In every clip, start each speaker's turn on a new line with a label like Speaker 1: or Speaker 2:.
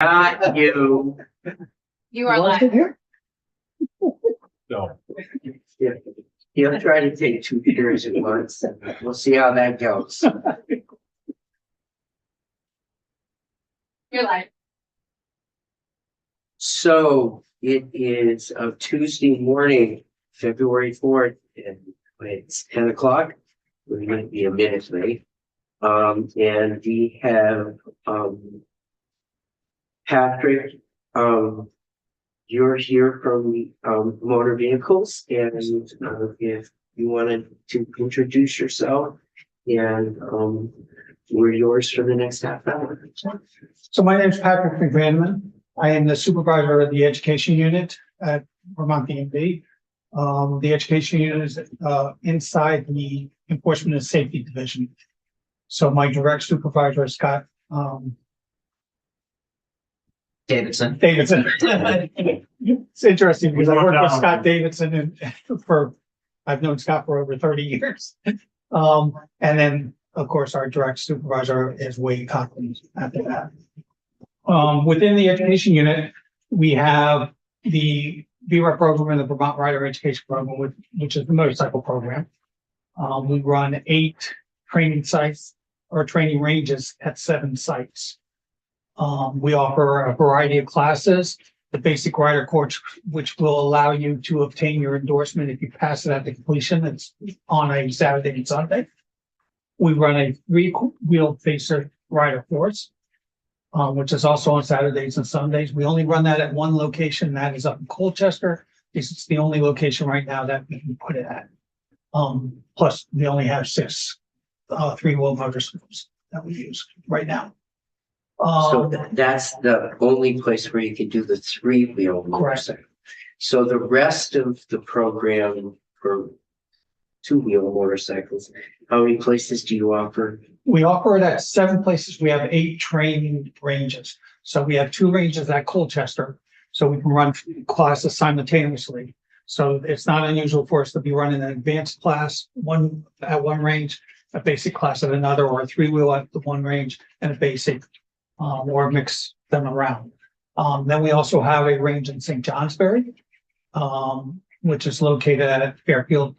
Speaker 1: Not you.
Speaker 2: You are
Speaker 3: You want to
Speaker 2: live.
Speaker 3: sit here?
Speaker 4: No.
Speaker 1: He'll try to take 2 pictures at once. We'll see how that goes.
Speaker 2: You're live.
Speaker 1: So it is a Tuesday morning, February 4th, and it's 10 o'clock. We might be a minute late. And we have, Patrick, you're here from, motor vehicles, and, if you wanted to introduce yourself, and, we're yours for the next half hour.
Speaker 3: So my name is Patrick McVanman. I am the supervisor of the education unit at Vermont DMV. The education unit is inside the enforcement and safety division. So my direct supervisor is Scott
Speaker 5: Davidson.
Speaker 3: Davidson. It's interesting because I worked with Scott Davidson and I've known Scott for over 30 years. And then, of course, our direct supervisor is Wade Cochran after that. Within the education unit, we have the VREP program and the Vermont Rider Education Program, which is the motorcycle program. We run 8 training sites or training ranges at 7 sites. We offer a variety of classes, the basic rider course, which will allow you to obtain your endorsement if you pass it at the completion. It's on a Saturday and Sunday. We run a 3-wheel facer rider course, which is also on Saturdays and Sundays. We only run that at one location, that is up in Colchester. This is the only location right now that we can put it at. Plus, we only have 6 3-wheel motorcycles that we use right now.
Speaker 1: So that's the only place where you can do the 3-wheel motorcycle. So the rest of the program for 2-wheel motorcycles, how many places do you offer?
Speaker 3: We offer it at 7 places. We have 8 training ranges. So we have 2 ranges at Colchester. So we can run classes simultaneously. So it's not unusual for us to be running an advanced class at one range, a basic class at another, or a 3-wheel at the one range and a basic, or mix them around. Then we also have a range in St. Johnsbury, which is located at Fairfield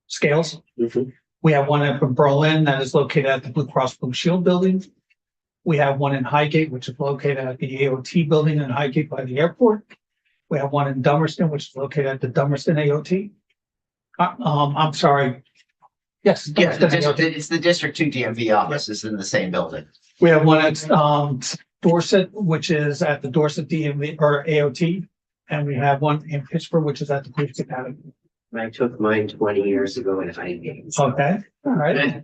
Speaker 3: Scales.
Speaker 1: Mhm.
Speaker 3: We have one up in Berlin that is located at the Blue Cross Blue Shield building. We have one in Highgate, which is located at the AOT building in Highgate by the airport. We have one in Dummerston, which is located at the Dummerston AOT. I'm sorry. Yes.
Speaker 5: Yeah,
Speaker 3: Dummerston AOT.
Speaker 5: it's the District 2 DMV office is in the same building.
Speaker 3: We have one at Dorset, which is at the Dorset DMV or AOT. And we have one in Pittsburgh, which is at the Police Academy.
Speaker 1: I took mine 20 years ago in Highgate.
Speaker 3: Okay, all right.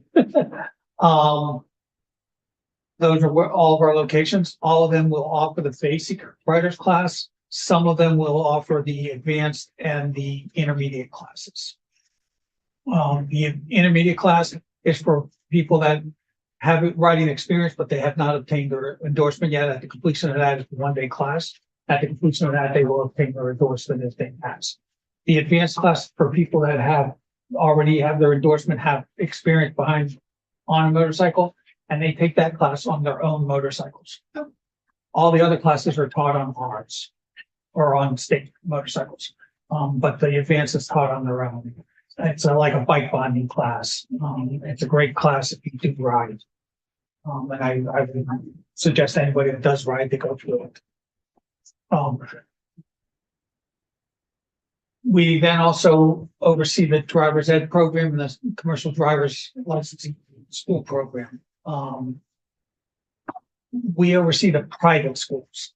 Speaker 3: Those are all of our locations. All of them will offer the basic writers class. Some of them will offer the advanced and the intermediate classes. The intermediate class is for people that have writing experience, but they have not obtained their endorsement yet. At the completion of that, it's a 1-day class. At the completion of that, they will obtain their endorsement if they pass. The advanced class for people that already have their endorsement, have experience behind on a motorcycle, and they take that class on their own motorcycles. All the other classes are taught on ours or on state motorcycles. But the advanced is taught on their own. It's like a bike bonding class. It's a great class if you do ride. And I would suggest anybody that does ride to go through it. We then also oversee the driver's ed program and the commercial driver's licensing school program. We oversee the private schools.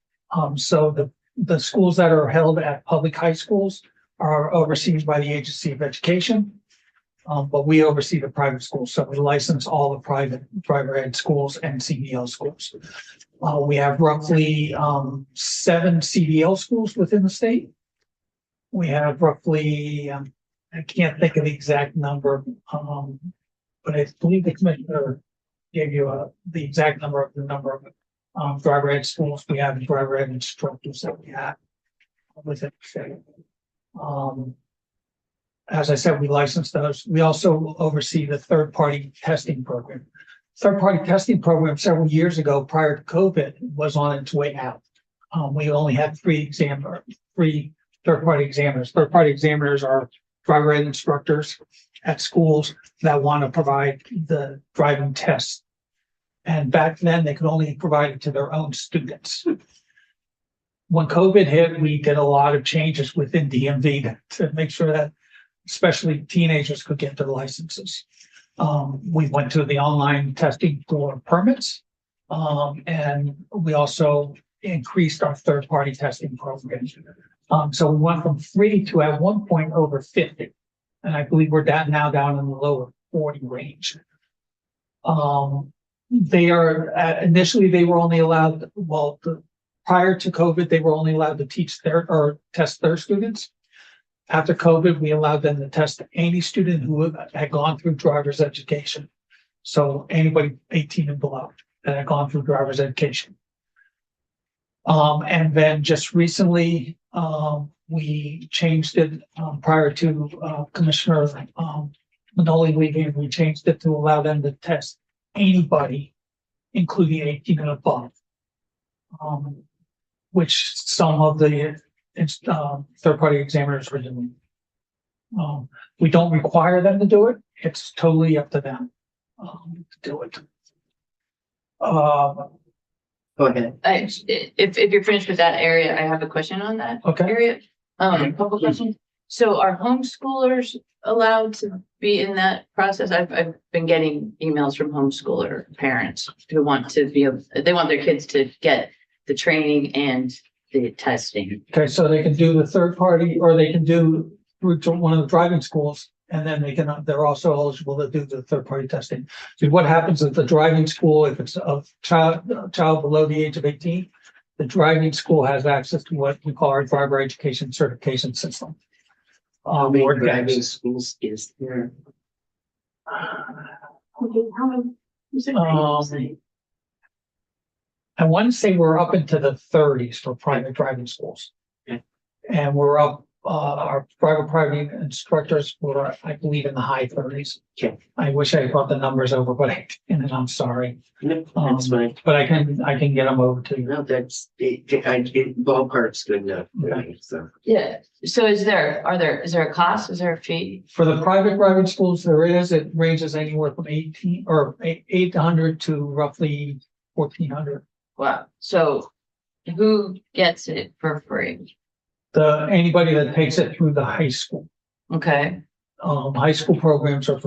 Speaker 3: So the schools that are held at public high schools are overseen by the Agency of Education. But we oversee the private schools. So we license all the private driver ed schools and CDL schools. We have roughly 7 CDL schools within the state. We have roughly, I can't think of the exact number, but I believe the commissioner gave you the exact number of driver ed schools we have, and driver ed instructors that we have within the state. As I said, we license those. We also oversee the third-party testing program. third-party testing program several years ago, prior to COVID, was on its way out. We only had three third-party examiners. Third-party examiners are driver ed instructors at schools that want to provide the driving tests. And back then, they could only provide it to their own students. When COVID hit, we did a lot of changes within DMV to make sure that especially teenagers could get their licenses. We went to the online testing for permits. And we also increased our third-party testing program. So we went from 3 to at one point over 50. And I believe we're now down in the lower 40 range. They are initially they were only allowed, prior to COVID, they were only allowed to test their students. After COVID, we allowed them to test any student who had gone through driver's education. So anybody 18 and below that had gone through driver's education. And then just recently, we changed it prior to Commissioner Manoli leaving. We changed it to allow them to test anybody, including 18 and above, which some of the third-party examiners are doing. We don't require them to do it. It's totally up to them to do it.
Speaker 1: Go ahead.
Speaker 2: If you're finished with that area, I have a question on that
Speaker 3: Okay.
Speaker 2: area. A couple questions. So are homeschoolers allowed to be in that process? I've been getting emails from homeschooler parents who want to they want their kids to get the training and the testing.
Speaker 3: Okay, so they can do the third party, or they can do through to one of the driving schools, and then they're also eligible to do the third party testing. So what happens at the driving school, if it's a child below the age of 18, the driving school has access to what we call our driver education certification system.
Speaker 1: How many
Speaker 3: or
Speaker 1: driving
Speaker 3: GACS.
Speaker 1: schools is there?
Speaker 3: I want to say we're up into the 30s for private driving schools.
Speaker 1: Okay.
Speaker 3: And we're up, our private instructors were, I believe, in the high 30s.
Speaker 1: Okay.
Speaker 3: I wish I brought the numbers over, but I'm sorry.
Speaker 1: No, that's fine.
Speaker 3: But I can get them over to you.
Speaker 1: No, that's, ballpark's good enough. for me, So,
Speaker 2: Yeah. So is there a cost? Is there a fee?
Speaker 3: For the private driving schools, it ranges anywhere from 800 to roughly 1,400.
Speaker 2: Wow. So who gets it for free?
Speaker 3: Anybody that takes it through the high school.
Speaker 2: Okay.
Speaker 3: High school programs are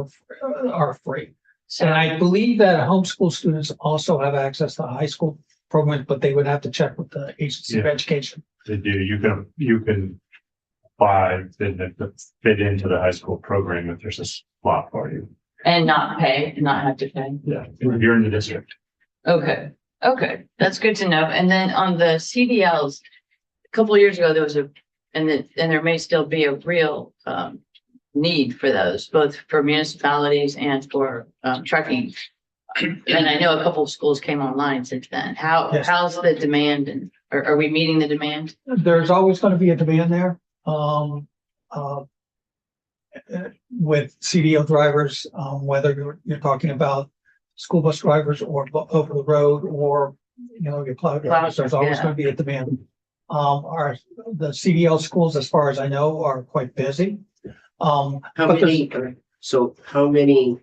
Speaker 3: free.
Speaker 2: So
Speaker 3: And I believe that homeschool students also have access to high school programs, but they would have to check with the Agency of
Speaker 4: Yeah.
Speaker 3: Education.
Speaker 4: They do, you can apply, that fit into the high school program if there's a slot for you.
Speaker 2: and not have to pay.
Speaker 4: Yeah, if you're in the district.
Speaker 2: Okay. Okay. That's good to know. And then on the CDLs, a couple of years ago, there was and there may still be a real need for those, both for municipalities and for trucking. And I know a couple of schools came online since then.
Speaker 3: Yes.
Speaker 2: How's the demand, and are we meeting the demand?
Speaker 3: There's always going to be a demand there. With CDL drivers, whether you're talking about school bus drivers or over the road, or your plow drivers, there's always
Speaker 2: Yeah.
Speaker 3: going to be a demand. The CDL schools, as far as I know, are quite busy.
Speaker 1: how
Speaker 3: But
Speaker 1: many, how many,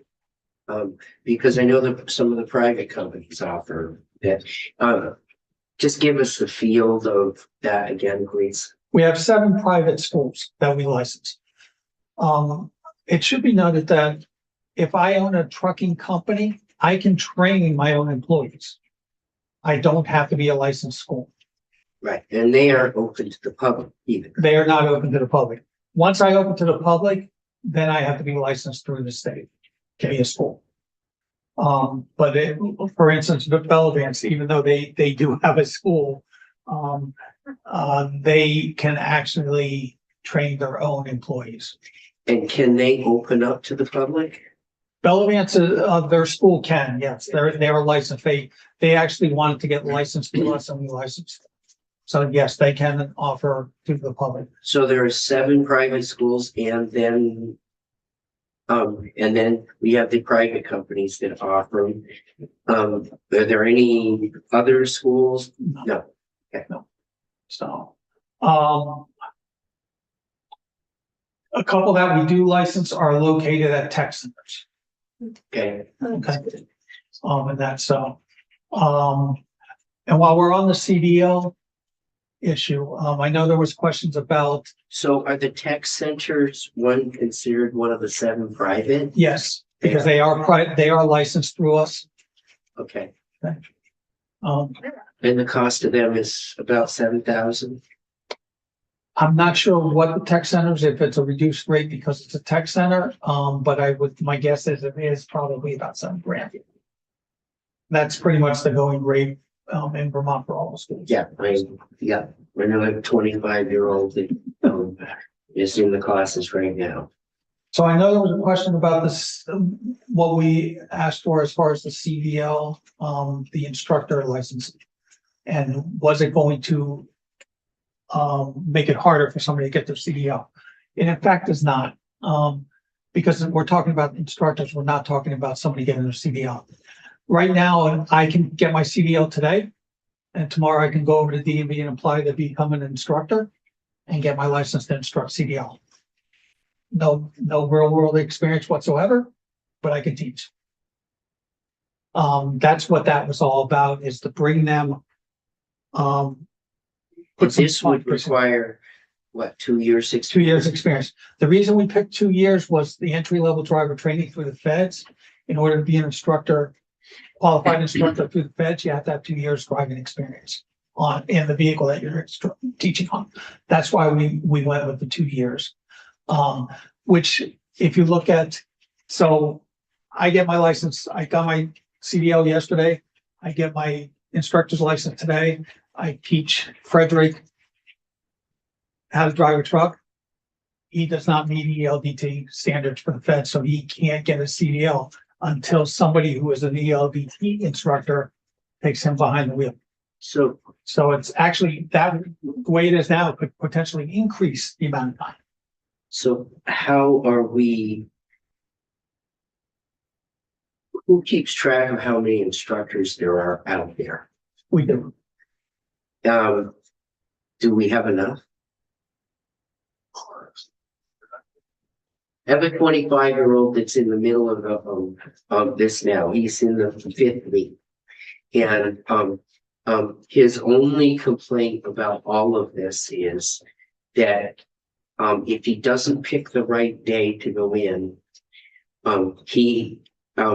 Speaker 1: because I know that some of the private companies offer that, just give us the field of that again, please.
Speaker 3: We have 7 private schools that we license. It should be noted that if I own a trucking company, I can train my own employees. I don't have to be a licensed school.
Speaker 1: Right, and they aren't open to the public either.
Speaker 3: They are not open to the public. Once I open to the public, then I have to be licensed through the state to be a school. But for instance, the Bellavance, even though they do have a school, they can actually train their own employees.
Speaker 1: And can they open up to the public?
Speaker 3: Bellavance, their school can, yes, they are licensed. They actually wanted to get licensed to us and we licensed them. So yes, they can offer to the public.
Speaker 1: So there are 7 private schools and then And then we have the private companies that offer them. Are there any other schools? No.
Speaker 3: So, a couple that we do license are located at tech centers.
Speaker 1: Okay.
Speaker 3: Okay. And that's so, and while we're on the CDL issue, I know there was questions about,
Speaker 1: So are the tech centers considered one of the 7 private?
Speaker 3: yes, because they are licensed through us.
Speaker 1: Okay.
Speaker 3: Um,
Speaker 1: And the cost of them is about 7,000?
Speaker 3: I'm not sure what the tech centers, if it's a reduced rate because it's a tech center, but my guess is it is probably about $7,000. That's pretty much the going rate, in Vermont for all the schools.
Speaker 1: Yeah, I know a 25-year-old that, is in the classes right now.
Speaker 3: So I know there was a question about this, what we asked for as far as the CDL, the instructor license. And was it going to make it harder for somebody to get their CDL? And in fact, it's not, because we're talking about instructors, we're not talking about somebody getting their CDL. Right now, I can get my CDL today, and tomorrow I can go over to DMV and apply to become an instructor and get my license to instruct CDL. No real world experience whatsoever, but I can teach. That's what that was all about, is to bring them.
Speaker 1: But
Speaker 3: Put some
Speaker 1: this would
Speaker 3: thought-
Speaker 1: require, what, 2 years,
Speaker 3: 2 years experience. The reason we picked 2 years was the entry level driver training through the feds. In order to be an instructor, qualified instructor through the feds, you have to have 2 years driving experience in the vehicle that you're teaching on. That's why we went with the 2 years. Which if you look at, so I get my license, I got my CDL yesterday. I get my instructor's license today. I teach Frederick how to drive a truck. He does not meet ELDT standards for the Fed, so he can't get a CDL until somebody who is an ELDT instructor takes him behind the wheel.
Speaker 1: So
Speaker 3: So it's actually that the way it is now could potentially increase the amount of time.
Speaker 1: So how are we? Who keeps track of how many instructors there are out there?
Speaker 3: We do.
Speaker 1: Do we have enough? I have a 25-year-old that's in the middle of this now. He's in the 5th week. And his only complaint about all of this is that if he doesn't pick the right day to go in,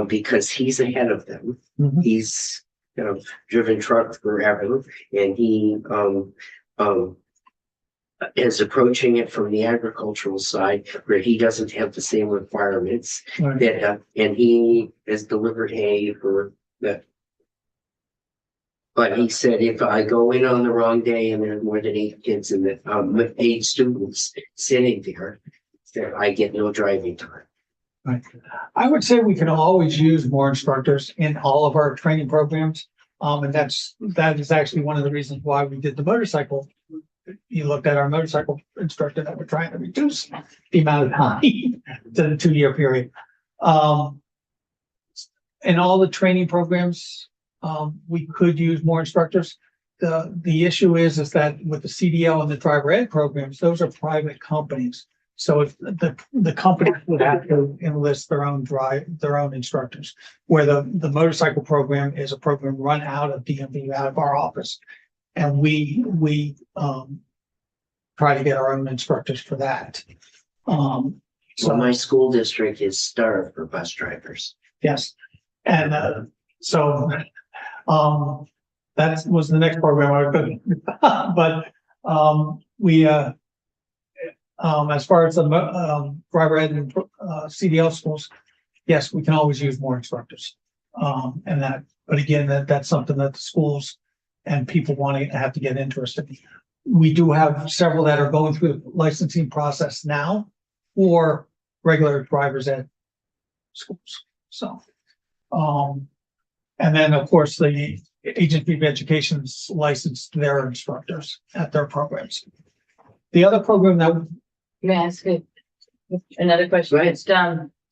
Speaker 1: because he's ahead of them,
Speaker 3: Mhm.
Speaker 1: he's driven truck forever, and he is approaching it from the agricultural side where he doesn't have the same requirements
Speaker 3: Right.
Speaker 1: that, and he has delivered hay for that. But he said, if I go in on the wrong day and there's more than 8 kids in the, 8 students sitting there, that I get no driving time.
Speaker 3: Right. I would say we can always use more instructors in all of our training programs. And that is actually one of the reasons why we did the motorcycle. You looked at our motorcycle instructor that we're trying to reduce the amount of time to the 2-year period. In all the training programs, we could use more instructors. The issue is that with the CDL and the driver ed programs, those are private companies. So if the company would have to enlist their own instructors, where the motorcycle program is a program run out of DMV, out of our office. And we try to get our own instructors for that.
Speaker 1: So my school district is starved for bus drivers.
Speaker 3: Yes, and so that was the next program I was going to, but we as far as the driver ed and CDL schools, yes, we can always use more instructors. And that, but again, that's something that the schools and people want to have to get interested in. We do have several that are going through the licensing process now for regular drivers ed schools. So, and then of course the Agency of Education's licensed their instructors at their programs. The other program that
Speaker 2: May I ask another question?
Speaker 1: Go ahead.
Speaker 2: It's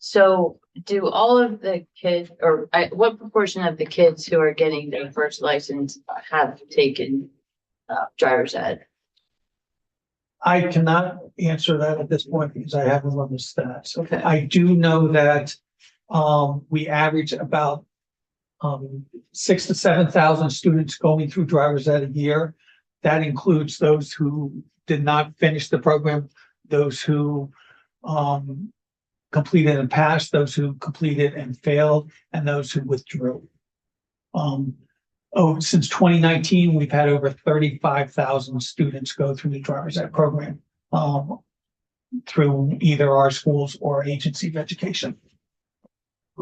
Speaker 2: So do all of the kids, or what proportion of the kids who are getting their first license have taken driver's ed?
Speaker 3: I cannot answer that at this point because I haven't run the stats.
Speaker 2: Okay.
Speaker 3: I do know that we average about 6,000 to 7,000 students going through driver's ed a year. That includes those who did not finish the program, those who completed and passed, those who completed and failed, and those who withdrew. Since 2019, we've had over 35,000 students go through the driver's ed program through either our schools or agency of education.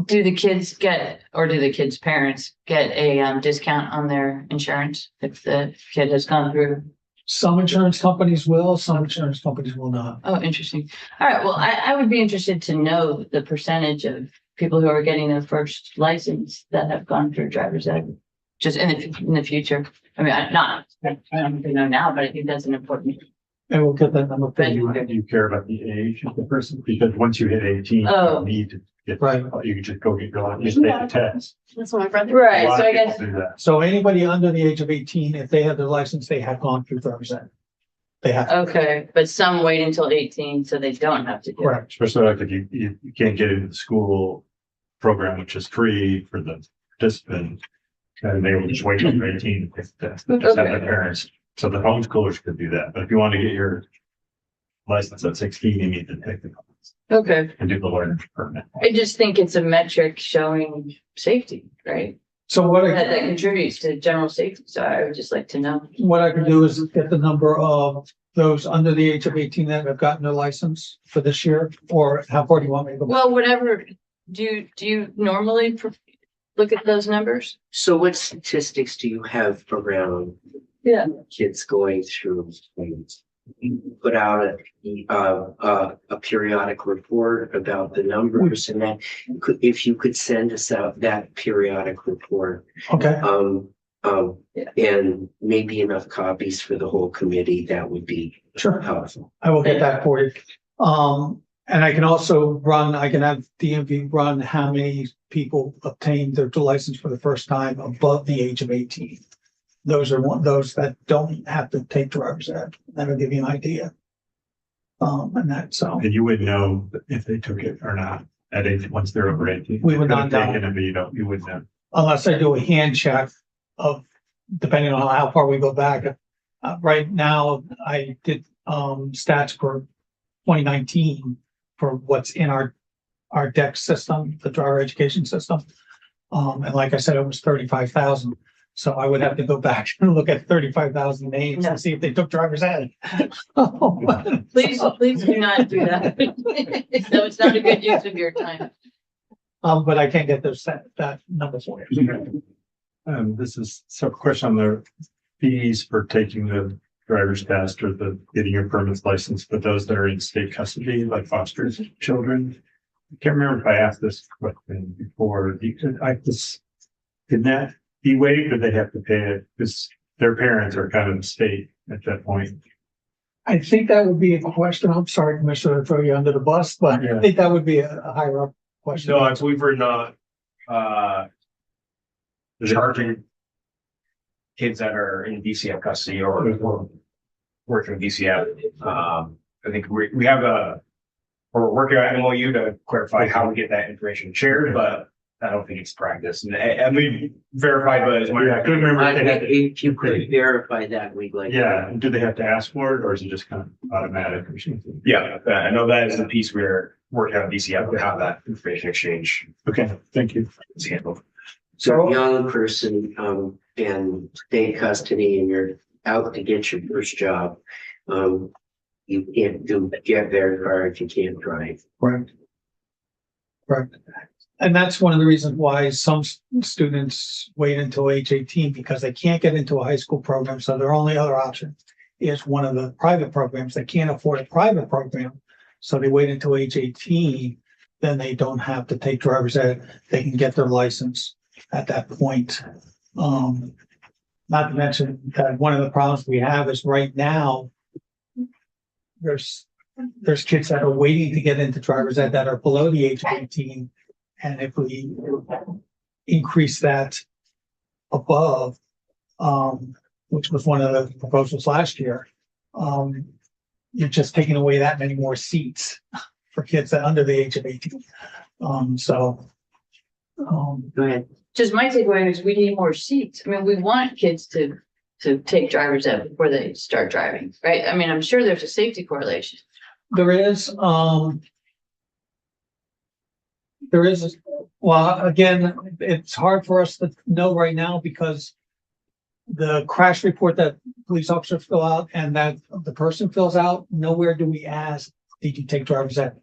Speaker 2: Do the kids get, or do the kids' parents get a discount on their insurance if the kid has gone through?
Speaker 3: Some insurance companies will, some insurance companies will not.
Speaker 2: Oh, interesting. All right, well, I would be interested to know the percentage of people who are getting their first license that have gone through driver's ed, just in the future. I mean, I don't know now, but I think that's an important.
Speaker 3: And we'll get that number. for you.
Speaker 4: Do you care about the age of the person? Because once you hit 18, you
Speaker 2: Oh.
Speaker 4: don't need to get,
Speaker 3: Right.
Speaker 4: you can just go get your license, just take the test.
Speaker 6: That's what my brother.
Speaker 2: Right,
Speaker 4: A lot
Speaker 2: so
Speaker 4: of
Speaker 2: I guess,
Speaker 4: people do that.
Speaker 3: So anybody under the age of 18, if they have their license, they have gone through driver's ed. They have,
Speaker 2: okay, but some wait until 18, so they don't have to do it.
Speaker 3: correct.
Speaker 4: Especially like if you can't get into the school program, which is free for the participant. And they will just wait till they're 18 to take the test, just have their parents. So the homeschoolers could do that, but if you want to get your license at 16, you need to take the class
Speaker 2: Okay,
Speaker 4: and do the learning permit.
Speaker 2: I just think it's a metric showing safety, right?
Speaker 3: So
Speaker 2: That contributes to general safety, so I would just like to know.
Speaker 3: what I can do is get the number of those under the age of 18 that have gotten their license for this year, or how far do you want me to go?
Speaker 2: Well, whatever, do you normally look at those numbers?
Speaker 1: So what statistics do you have around
Speaker 2: Yeah.
Speaker 1: kids going through things? You put out a periodic report about the numbers and that, if you could send us out that periodic report.
Speaker 3: Okay,
Speaker 2: Yeah.
Speaker 1: And maybe enough copies for the whole committee, that would be
Speaker 3: sure.
Speaker 1: helpful.
Speaker 3: I will get that for you. And I can also I can have DMV run how many people obtained their license for the first time above the age of 18. Those are those that don't have to take driver's ed. That'll give you an idea. And that, so
Speaker 4: And you would know if they took it or not at 18, once they're over 18.
Speaker 3: We would not
Speaker 4: They could have
Speaker 3: know.
Speaker 4: taken it, but you wouldn't know.
Speaker 3: unless I do a hand check of, depending on how far we go back. Right now, I did, stats for 2019 for what's in our DEX system, the driver education system. And like I said, it was 35,000. So I would have to go back and look at 35,000 names and see if they took driver's ed.
Speaker 2: Please do not do that. So it's not a good use of your time.
Speaker 3: But I can't get that number for you.
Speaker 4: This is a question on the fees for taking the driver's test or the getting your permits license, but those that are in state custody, like foster children. I can't remember if I asked this question before. Can that be waived, or they have to pay it because their parents are kind of the state at that point?
Speaker 3: I think that would be a question. I'm sorry, Commissioner, to throw you under the bus, but I think that would be a higher up question.
Speaker 7: No, I believe we're not charging kids that are in DCF custody or working with DCF. I think we have we're working on MOU to clarify how we get that information shared, but I don't think it's practice. And we verified, but
Speaker 4: Yeah, I couldn't remember if they had to-
Speaker 1: If you could verify that, we'd like.
Speaker 4: Yeah, and do they have to ask for it, or is it just kind of automatic or something?
Speaker 7: yeah, I know that is the piece we're working on DCF to have that information exchange
Speaker 4: Okay, thank you.
Speaker 7: is handled.
Speaker 1: So a young person, in state custody and you're out to get your first job, you can't get very far if you can't drive.
Speaker 3: Correct. Correct. And that's one of the reasons why some students wait until age 18, because they can't get into a high school program. So their only other option is one of the private programs. They can't afford a private program. So they wait until age 18, then they don't have to take driver's ed. They can get their license at that point. Not to mention that one of the problems we have is right now, there's there's kids that are waiting to get into driver's ed that are below the age of 18. And if we increase that above, which was one of the proposals last year, you're just taking away that many more seats for kids that are under the age of 18. So,
Speaker 1: Go ahead.
Speaker 2: Just my takeaway is we need more seats. I mean, we want kids to take driver's ed before they start driving, right? I mean, I'm sure there's a safety correlation.
Speaker 3: there is, well, again, it's hard for us to know right now because the crash report that police officers fill out and that the person fills out, nowhere do we ask, did you take driver's ed?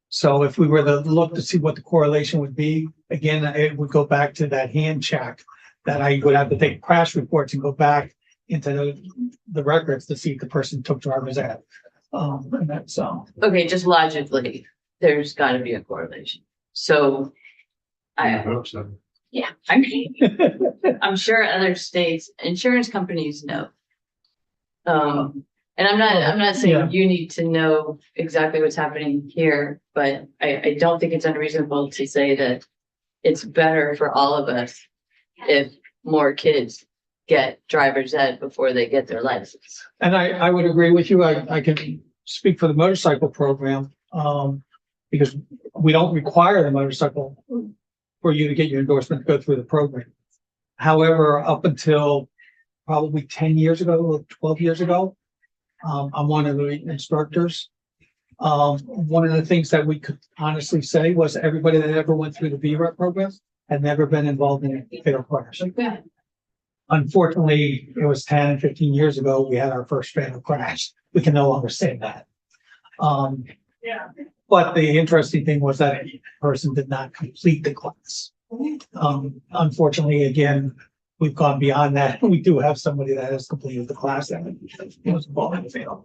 Speaker 3: So if we were to look to see what the correlation would be, again, it would go back to that hand check that I would have to take crash reports and go back into the records to see if the person took driver's ed. And that's,
Speaker 2: Okay, just logically, there's gotta be a correlation. So
Speaker 4: I
Speaker 2: I,
Speaker 4: hope so.
Speaker 2: yeah, I mean, I'm sure other states, insurance companies know. And I'm not
Speaker 3: Yeah.
Speaker 2: saying you need to know exactly what's happening here, but I don't think it's unreasonable to say that it's better for all of us if more kids get driver's ed before they get their license.
Speaker 3: and I would agree with you. I can speak for the motorcycle program, because we don't require the motorcycle for you to get your endorsement to go through the program. However, up until probably 10 years ago, or 12 years ago, I'm one of the instructors. One of the things that we could honestly say was everybody that ever went through the VREP program had never been involved in a fatal crash.
Speaker 2: Yeah.
Speaker 3: Unfortunately, it was 10, 15 years ago, we had our first fatal crash. We can no longer say that. But the interesting thing was that a person did not complete the class. Unfortunately, again, we've gone beyond that. We do have somebody that has completed the class that was involved in the fatal.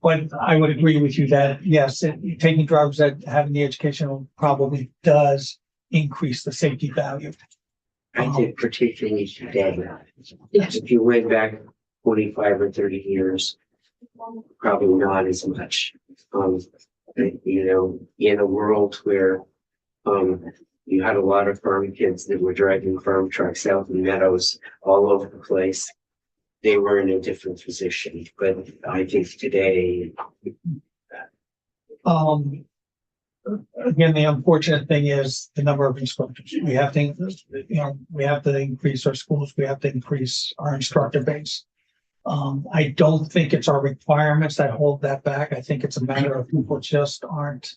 Speaker 3: But I would agree with you that yes, taking driver's ed, having the education probably does increase the safety value.
Speaker 1: I think particularly today,
Speaker 2: Yes.
Speaker 1: if you went back 25 or 30 years, probably not as much. You know, in a world where, you had a lot of farm kids that were driving farm trucks out in meadows all over the place. They were in a different position, but I think today,
Speaker 3: Again, the unfortunate thing is the number of instructors. We have to, we have to increase our schools. We have to increase our instructor base. I don't think it's our requirements that hold that back. I think it's a matter of people just aren't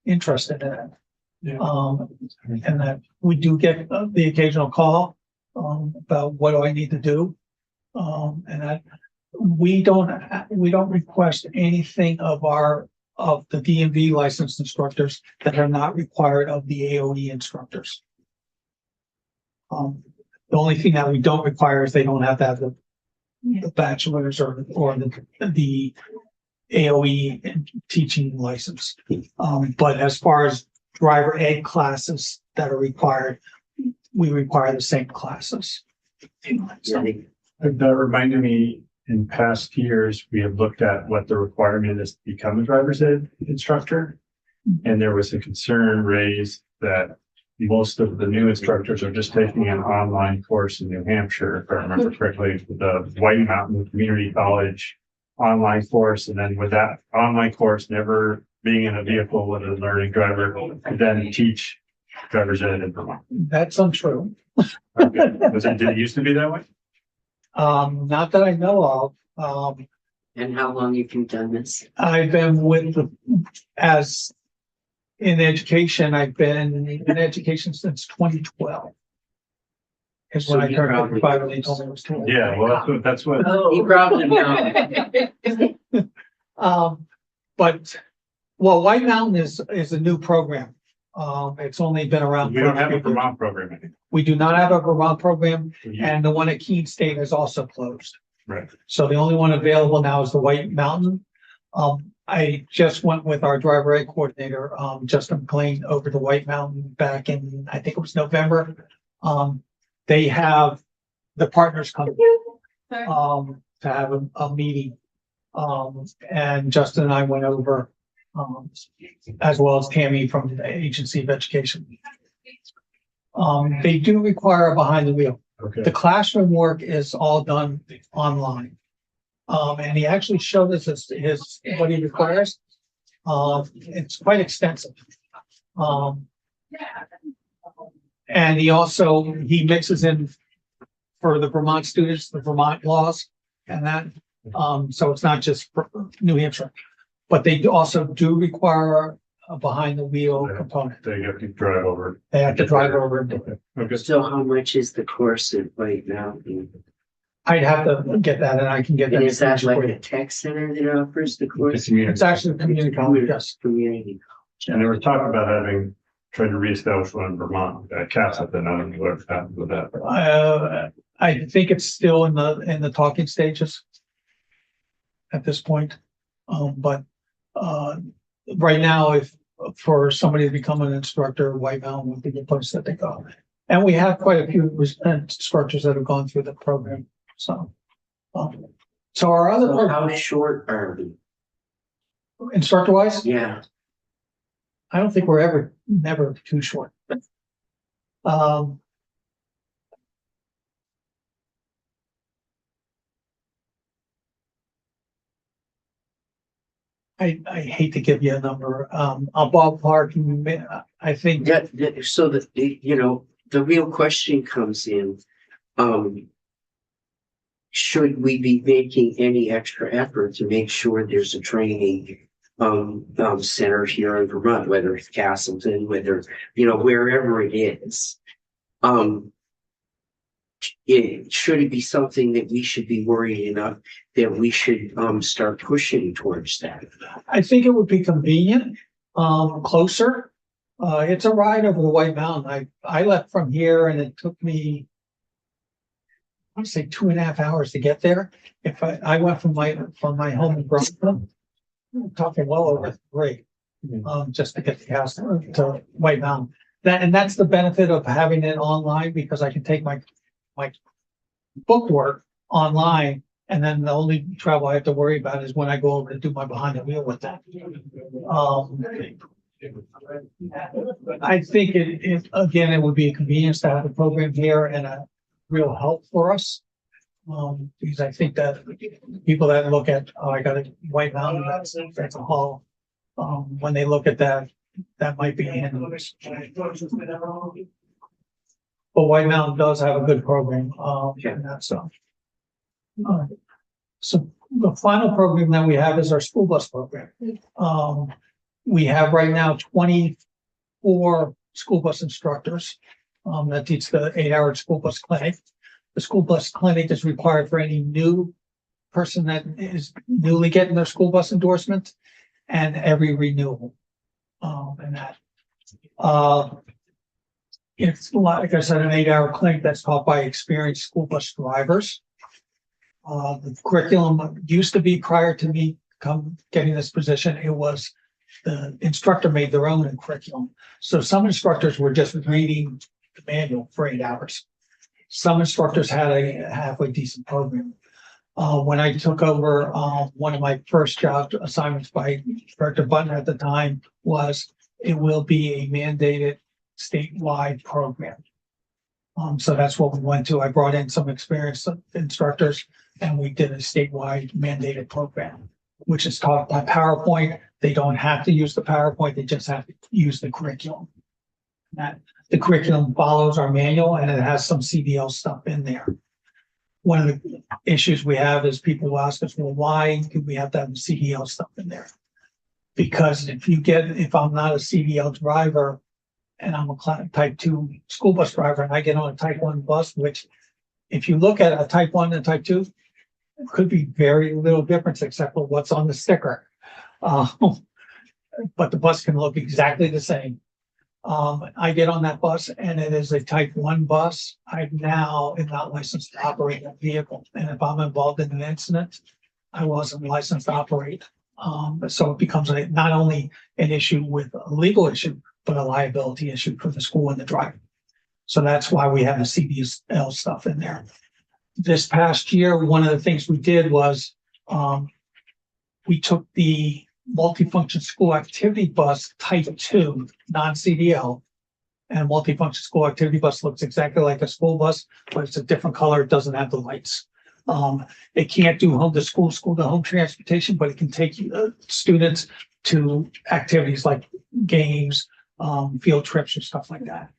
Speaker 3: interested in it. And that we do get the occasional call, about what do I need to do? And that we don't request anything of the DMV licensed instructors that are not required of the AOE instructors. The only thing that we don't require is they don't have to have the bachelor's or the AOE teaching license. But as far as driver ed classes that are required, we require the same classes. So,
Speaker 4: That reminded me, in past years, we have looked at what the requirement is to become a driver's ed instructor. And there was a concern raised that most of the new instructors are just taking an online course in New Hampshire, if I remember correctly, the White Mountain Community College online course. And then with that online course, never being in a vehicle with a learning driver, could then teach driver's ed in Vermont.
Speaker 3: that's untrue.
Speaker 4: Did it used to be that way?
Speaker 3: Not that I know of.
Speaker 1: and how long have you done this?
Speaker 3: I've been as in education, I've been in education since 2012. Is when
Speaker 1: So
Speaker 3: I
Speaker 1: you
Speaker 3: turned
Speaker 1: probably-
Speaker 3: 55 and they told me it was 12.
Speaker 4: Yeah, well, that's what,
Speaker 1: You probably know.
Speaker 3: But, well, White Mountain is a new program. It's only been around.
Speaker 4: we don't have a Vermont program anymore.
Speaker 3: We do not have a Vermont program, and the one at Keene State is also closed.
Speaker 4: Right.
Speaker 3: So the only one available now is the White Mountain. I just went with our driver ed coordinator, Justin McLean, over to White Mountain back in, I think it was November. They have the partners come, to have a meeting And Justin and I went over, as well as Tammy from the Agency of Education. They do require a behind the wheel.
Speaker 4: Okay.
Speaker 3: The classroom work is all done online. And he actually showed us his what he requires. It's quite extensive. And he mixes in for the Vermont students, the Vermont laws and that. So it's not just for New Hampshire, but they also do require a behind the wheel component.
Speaker 4: They have to drive over.
Speaker 3: They have to drive over and do it.
Speaker 4: Okay.
Speaker 1: So how much is the course right now?
Speaker 3: I'd have to get that and I can get that.
Speaker 1: And is that
Speaker 3: information for
Speaker 1: like
Speaker 3: you.
Speaker 1: a tech center that offers the course?
Speaker 3: It's actually a community college, yes.
Speaker 1: Community.
Speaker 4: And they were talking about trying to reestablish one in Vermont, CASA, then I don't know what happened with that.
Speaker 3: I think it's still in the talking stages at this point. But right now, if for somebody to become an instructor, White Mountain would be the place that they go. And we have quite a few instructors that have gone through the program. So our other
Speaker 1: So how short are we?
Speaker 3: instructor wise,
Speaker 1: Yeah,
Speaker 3: I don't think we're never too short. I hate to give you a number. A ballpark, I think.
Speaker 1: so the real question comes in, should we be making any extra effort to make sure there's a training center here in Vermont, whether it's Castleton, whether, wherever it is? Should it be something that we should be worried enough that we should start pushing towards that?
Speaker 3: I think it would be convenient, closer. It's a ride over the White Mountain. I left from here and it took me, I want to say 2.5 hours to get there. If I went from my home in Brooklyn, I'm talking well over 3, just to get the house to White Mountain. That's the benefit of having it online, because I can take my book work online, and then the only travel I have to worry about is when I go over to do my behind the wheel with that. I think it would be a convenience to have the program here and a real help for us. Because I think that people that look at, I got a White Mountain, that's a haul. When they look at that might be handy. But White Mountain does have a good program, and that's so the final program that we have is our school bus program. We have right now 24 school bus instructors that teach the 8-hour school bus clinic. The school bus clinic is required for any new person that is newly getting their school bus endorsement and every renewal. And that. It's like I said, an 8-hour clinic that's taught by experienced school bus drivers. The curriculum used to be, prior to me getting this position, it was the instructor made their own curriculum. So some instructors were just reading the manual for 8 hours. Some instructors had a halfway decent program. When I took over, one of my first job assignments by Director Button at the time was it will be a mandated statewide program. So that's what we went to. I brought in some experienced instructors and we did a statewide mandated program, which is taught by PowerPoint. They don't have to use the PowerPoint. They just have to use the curriculum. The curriculum follows our manual and it has some CDL stuff in there. One of the issues we have is people will ask us, well, why do we have to have the CDL stuff in there? Because if I'm not a CDL driver and I'm a type 2 school bus driver and I get on a type 1 bus, which if you look at a type 1 and type 2, it could be very little difference except for what's on the sticker. But the bus can look exactly the same. I get on that bus and it is a type 1 bus. I now am not licensed to operate that vehicle. And if I'm involved in an incident, I wasn't licensed to operate. So it becomes not only an issue with a legal issue, but a liability issue for the school and the driver. So that's why we have the CDL stuff in there. This past year, one of the things we did was we took the multifunction school activity bus type 2, non-CDL. And multifunction school activity bus looks exactly like a school bus, but it's a different color. It doesn't have the lights. It can't do home to school, school to home transportation, but it can take students to activities like games, field trips or stuff like that.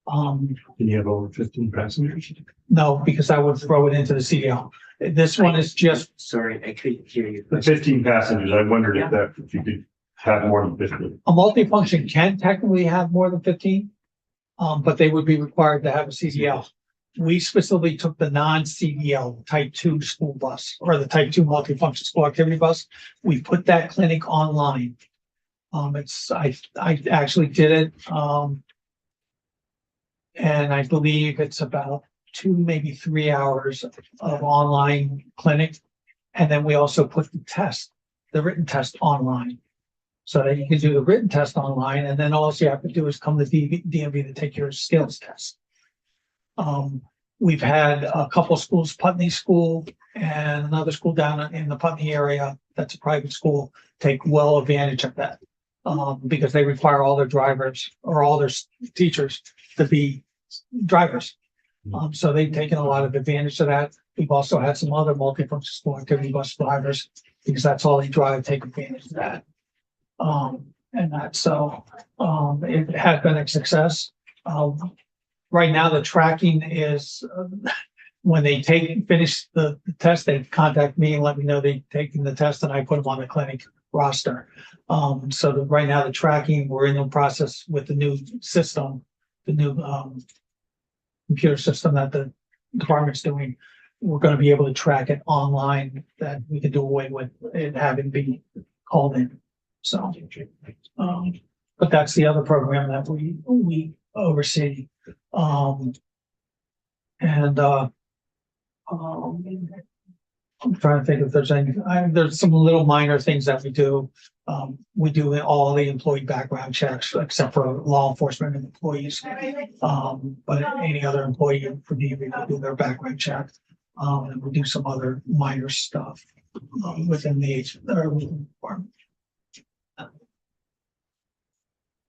Speaker 4: Can you have over 15 passengers?
Speaker 3: No, because I would throw it into the CDL. This one is just,
Speaker 1: Sorry, I couldn't hear you.
Speaker 4: The 15 passengers, I wondered if you could have more than 15.
Speaker 3: a multifunction can technically have more than 15, but they would be required to have a CDL. We specifically took the non-CDL type 2 school bus or the type 2 multifunction school activity bus. We put that clinic online. I actually did it. And I believe it's about 2, maybe 3 hours of online clinic. And then we also put the written test online. So that you can do the written test online, and then all you have to do is come to DMV to take your skills test. We've had a couple schools, Putney School and another school down in the Putney area, that's a private school, take well advantage of that. Because they require all their drivers or all their teachers to be drivers. So they've taken a lot of advantage of that. We've also had some other multifunction school activity bus drivers, because that's all they drive, take advantage of that. And that's so, it has been a success. Right now, the tracking is, when they finish the test, they contact me and let me know they've taken the test, and I put them on the clinic roster. Right now, the tracking, we're in the process with the new system, the new, computer system that the department's doing. We're gonna be able to track it online, that we can do away with it having been called in. So, but that's the other program that we oversee. I'm trying to think if there's any, there's some little minor things that we do. We do all the employee background checks except for law enforcement employees. But any other employee for DMV, we do their background check. And we do some other minor stuff within the department.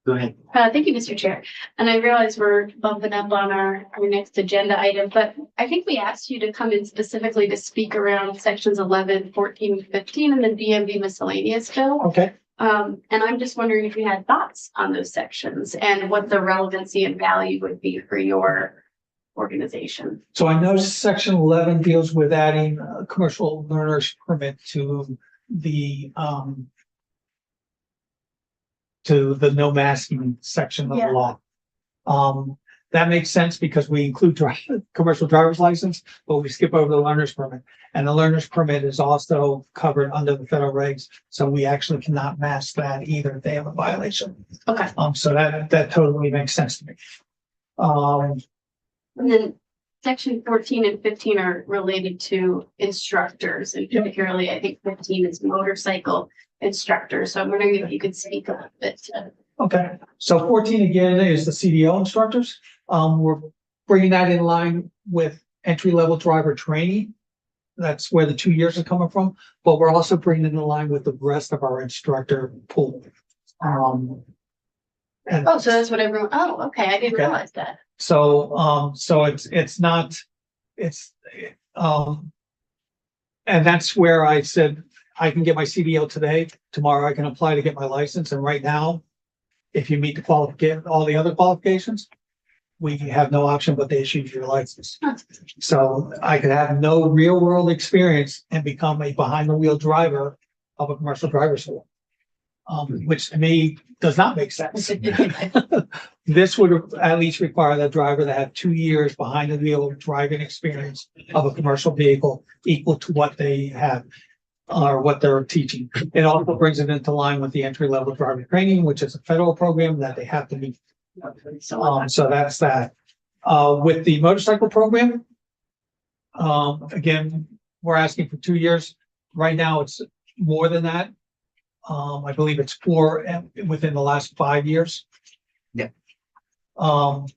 Speaker 1: Go ahead.
Speaker 6: Thank you, Mr. Chair. And I realize we're bumping up on our next agenda item, but I think we asked you to come in specifically to speak around sections 11, 14, and 15 in the DMV miscellaneous bill.
Speaker 3: Okay.
Speaker 6: And I'm just wondering if you had thoughts on those sections and what the relevancy and value would be for your organization.
Speaker 3: So I know section 11 deals with adding a commercial learner's permit to the no masking section of the
Speaker 6: Yeah.
Speaker 3: law. That makes sense because we include commercial driver's license, but we skip over the learner's permit. And the learner's permit is also covered under the federal regs, so we actually cannot mask that either if they have a violation.
Speaker 6: Okay.
Speaker 3: So that totally makes sense to me.
Speaker 6: And then section 14 and 15 are related to instructors, and particularly I think 15 is motorcycle instructors. So I'm wondering if you could speak a little bit to.
Speaker 3: Okay, so 14 again is the CDL instructors. We're bringing that in line with entry-level driver training. That's where the 2 years are coming from, but we're also bringing it in line with the rest of our instructor pool.
Speaker 6: Oh, so that's what everyone, oh, okay, I didn't
Speaker 3: Okay.
Speaker 6: realize that.
Speaker 3: So it's not, and that's where I said, I can get my CDL today, tomorrow I can apply to get my license, and right now, if you meet all the other qualifications, we have no option but to issue your license. So I could have no real world experience and become a behind the wheel driver of a commercial driver's school. Which to me does not make sense. This would at least require that driver to have 2 years behind the wheel driving experience of a commercial vehicle equal to what they have or what they're teaching. It also brings it into line with the entry level driver training, which is a federal program that they have to meet. So that's that. With the motorcycle program, again, we're asking for 2 years. Right now, it's more than that. I believe it's 4 within the last 5 years.
Speaker 5: Yeah.
Speaker 3: What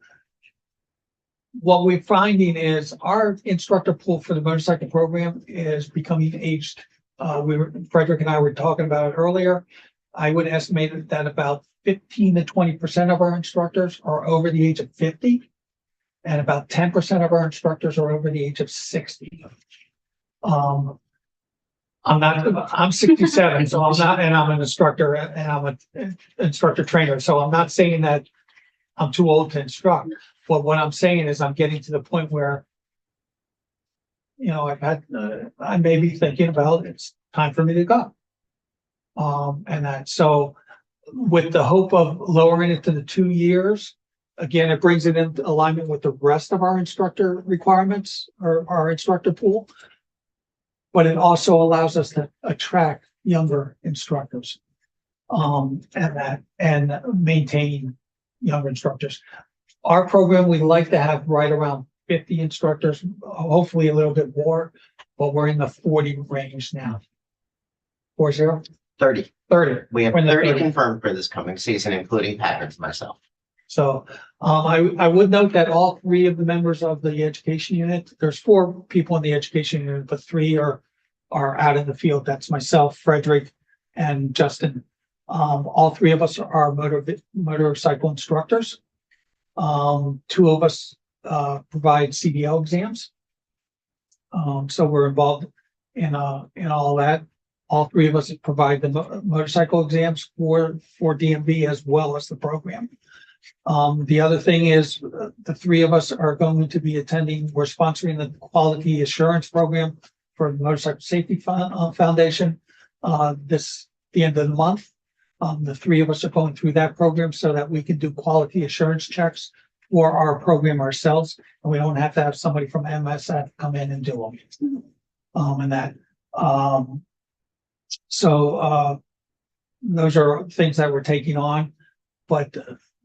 Speaker 3: we're finding is our instructor pool for the motorcycle program is becoming aged Frederick and I were talking about it earlier. I would estimate that about 15 to 20% of our instructors are over the age of 50. And about 10% of our instructors are over the age of 60. I'm 67, so I'm not, and I'm an instructor and I'm an instructor trainer. So I'm not saying that I'm too old to instruct. But what I'm saying is I'm getting to the point where, I may be thinking about it's time for me to go. So with the hope of lowering it to the 2 years, again, it brings it into alignment with the rest of our instructor requirements or our instructor pool. But it also allows us to attract younger instructors, and maintain younger instructors. Our program, we like to have right around 50 instructors, hopefully a little bit more, but we're in the 40 range now. 40?
Speaker 5: 30.
Speaker 3: 30.
Speaker 5: We have
Speaker 3: We're in the
Speaker 5: 30
Speaker 3: 30.
Speaker 5: confirmed for this coming season, including Patrick and myself.
Speaker 3: So I would note that all 3 of the members of the education unit, there's 4 people in the education unit, but 3 are out in the field. That's myself, Frederick, and Justin. All 3 of us are motorcycle instructors. 2 of us provide CDL exams. So we're involved in all that. All 3 of us provide the motorcycle exams for DMV as well as the program. The other thing is the 3 of us are going to be attending, we're sponsoring the quality assurance program for the Motorcycle Safety Foundation, the end of the month. The 3 of us are going through that program so that we can do quality assurance checks for our program ourselves, and we don't have to have somebody from MSF come in and do them. Those are things that we're taking on, but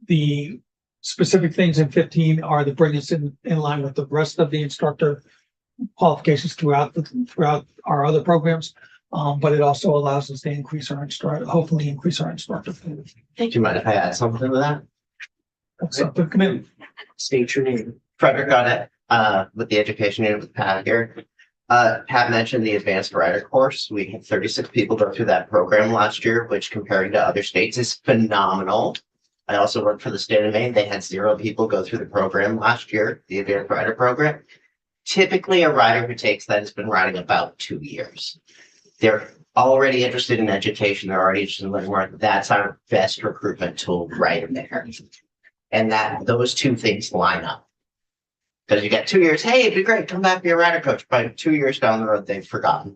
Speaker 3: the specific things in 15 are to bring us in line with the rest of the instructor qualifications throughout our other programs. But it also allows us to hopefully increase our instructor.
Speaker 5: Do you mind if I add something to that?
Speaker 3: That's up to the committee.
Speaker 1: State your name.
Speaker 5: Frederick got it, with the education unit with Pat here. Pat mentioned the advanced rider course. We had 36 people go through that program last year, which comparing to other states is phenomenal. I also worked for the state of Maine. They had 0 people go through the program last year, the advanced rider program. Typically, a rider who takes that has been riding about 2 years. They're already interested in education. They're already interested in learning more. That's our best recruitment tool right there. And those 2 things line up. Because you get 2 years, hey, it'd be great, come back, be a rider coach. By 2 years down the road, they've forgotten.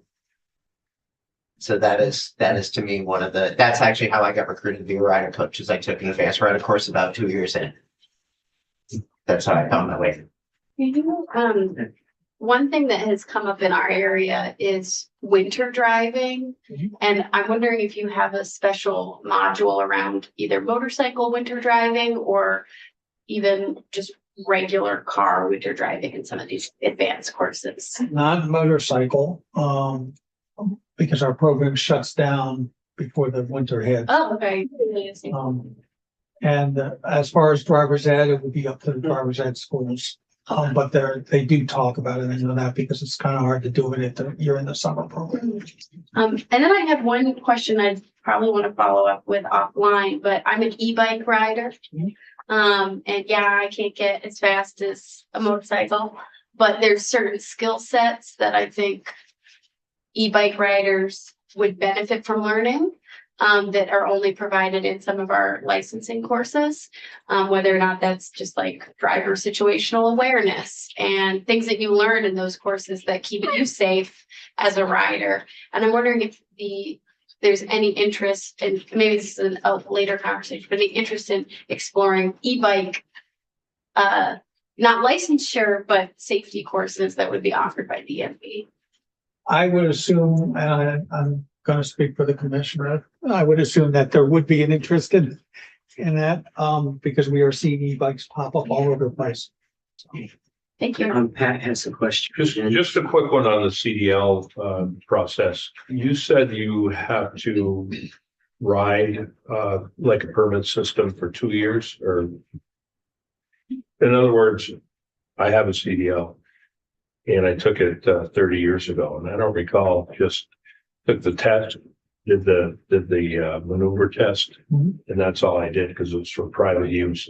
Speaker 5: So that is to me that's actually how I got recruited to be a rider coach, is I took an advanced rider course about 2 years in. That's how I found my way.
Speaker 6: One thing that has come up in our area is winter driving. And I'm wondering if you have a special module around either motorcycle winter driving or even just regular car winter driving in some of these advanced courses.
Speaker 3: Not motorcycle, because our program shuts down before the winter hits.
Speaker 6: Oh, okay.
Speaker 3: And as far as driver's ed, it would be up to the driver's ed schools. But they do talk about it, I know that, because it's kind of hard to do it you're in the summer program.
Speaker 6: And then I have one question I probably want to follow up with offline, but I'm an e-bike rider. And yeah, I can't get as fast as a motorcycle, but there's certain skill sets that I think e-bike riders would benefit from learning, that are only provided in some of our licensing courses, whether or not that's just like driver situational awareness and things that you learn in those courses that keep you safe as a rider. And I'm wondering if there's any interest, and maybe this is a later conversation, but any interest in exploring e-bike, not licensure, but safety courses that would be offered by DMV.
Speaker 3: I would assume, and I'm going to speak for the commissioner, I would assume that there would be an interest in that, because we are seeing e-bikes pop up all over the place.
Speaker 6: Thank you.
Speaker 1: Pat has a question.
Speaker 8: Just a quick one on the CDL process. You said you have to ride like a permit system for 2 years, or in other words, I have a CDL and I took it 30 years ago, and I don't recall just took the test, did the maneuver test,
Speaker 3: Mhm.
Speaker 8: and that's all I did because it was for private use.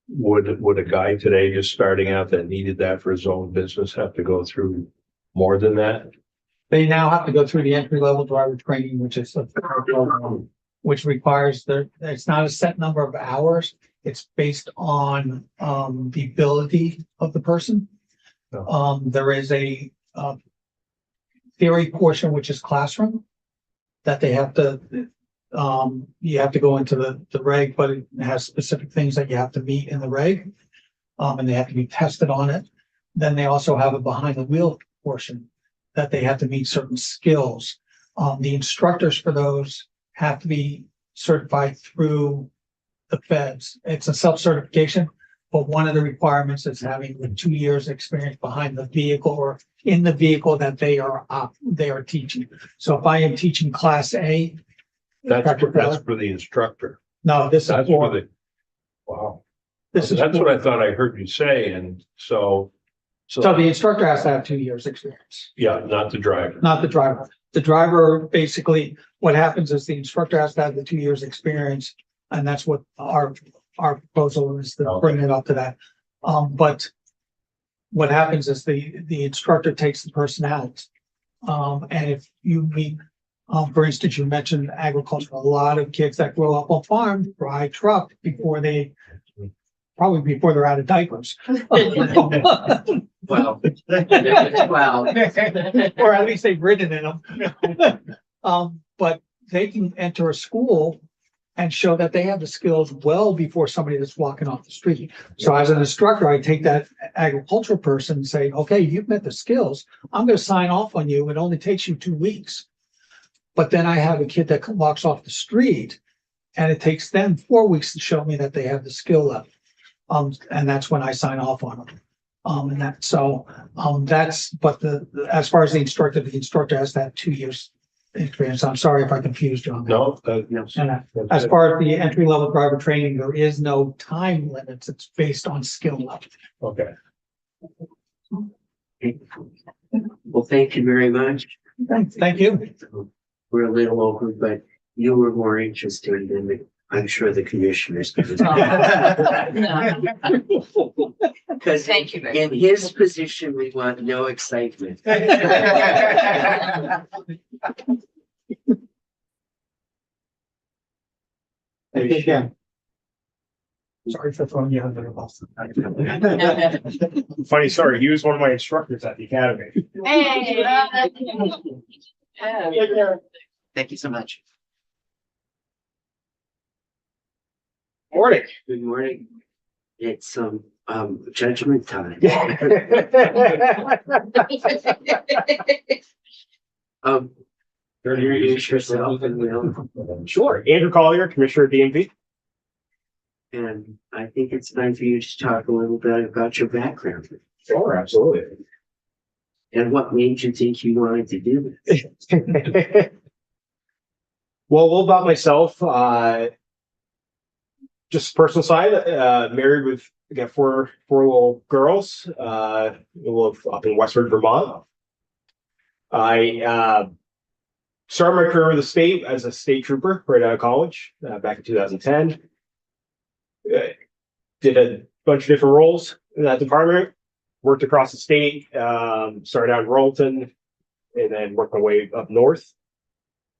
Speaker 8: Would a guy today just starting out that needed that for his own business have to go through more than that?
Speaker 3: They now have to go through the entry level driver training, which requires it's not a set number of hours. It's based on, the ability of the person.
Speaker 8: Oh.
Speaker 3: There is a, theory portion, which is classroom, that they have to, you have to go into the reg, but it has specific things that you have to meet in the reg. And they have to be tested on it. Then they also have a behind the wheel portion that they have to meet certain skills. The instructors for those have to be certified through the feds. It's a self-certification, but one of the requirements is having the 2 years experience behind the vehicle or in the vehicle that they are teaching. So if I am teaching class A.
Speaker 8: That's for the instructor.
Speaker 3: No, this is
Speaker 8: That's for
Speaker 3: for,
Speaker 8: the, wow.
Speaker 3: this is
Speaker 8: That's
Speaker 3: for-
Speaker 8: what I thought I heard you say, and so.
Speaker 3: so the instructor has to have 2 years experience.
Speaker 8: Yeah, not the driver.
Speaker 3: Not the driver. The driver, basically, what happens is the instructor has to have the 2 years experience, and that's what our proposal is to bring it up to that. But what happens is the instructor takes the person out. And if you meet, for instance, you mentioned agriculture, a lot of kids that grow up on farms drive truck probably before they're out of diapers.
Speaker 1: Well, well,
Speaker 3: Or at least they've ridden in them. But they can enter a school and show that they have the skills well before somebody that's walking off the street. So as an instructor, I take that agricultural person and say, okay, you've met the skills. I'm going to sign off on you. It only takes you 2 weeks. But then I have a kid that walks off the street and it takes them 4 weeks to show me that they have the skill level. And that's when I sign off on them. But as far as the instructor has that 2 years experience. I'm sorry if I confused you on that.
Speaker 8: No,
Speaker 3: And as far as the entry level driver training, there is no time limits. It's based on skill level.
Speaker 8: okay.
Speaker 1: well, thank you very much.
Speaker 3: Thank you.
Speaker 1: We're a little over, but you were more interested than I'm sure the commissioners.
Speaker 2: No.
Speaker 1: Because
Speaker 2: Thank you very
Speaker 1: in his position, we want no excitement.
Speaker 3: Yeah. Sorry for throwing you under the bus.
Speaker 7: Funny story, he was one of my instructors at the academy.
Speaker 6: Hey.
Speaker 5: Thank you so much.
Speaker 7: Morning.
Speaker 1: Good morning. It's judgment time. Introduce yourself and we'll,
Speaker 7: Sure. Andrew Collier, Commissioner of DMV.
Speaker 1: and I think it's time for you to talk a little bit about your background
Speaker 7: Sure, absolutely.
Speaker 1: and what made you think you wanted to do this.
Speaker 7: Well, a little about myself, just personal side, married with, I got four little girls, we live up in Westford, Vermont. I started my career with the state as a state trooper right out of college, back in 2010. Did a bunch of different roles in that department, worked across the state, started out in Rollton, and then worked my way up north.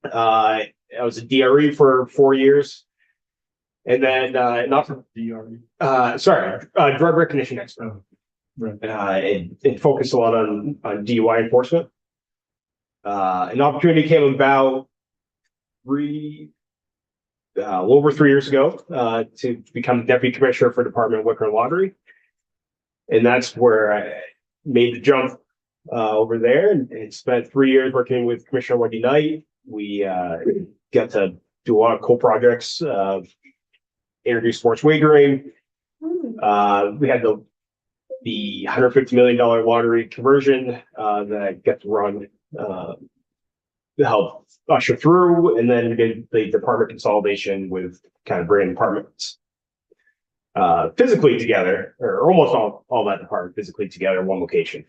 Speaker 7: I was a DRE for 4 years. And then, not for drug recognition expert. It focused a lot on DUI enforcement. An opportunity came about over 3 years ago, to become deputy commissioner for Department of Liquor and Lottery. And that's where I made the jump, over there and spent 3 years working with Commissioner Wendy Knight. We, got to do a lot of cool projects, introduce sports wagering. We had the $150 million lottery conversion, that I got to run, to help usher through, and then we did the department consolidation with kind of bringing departments physically together, or almost all that department physically together in one location.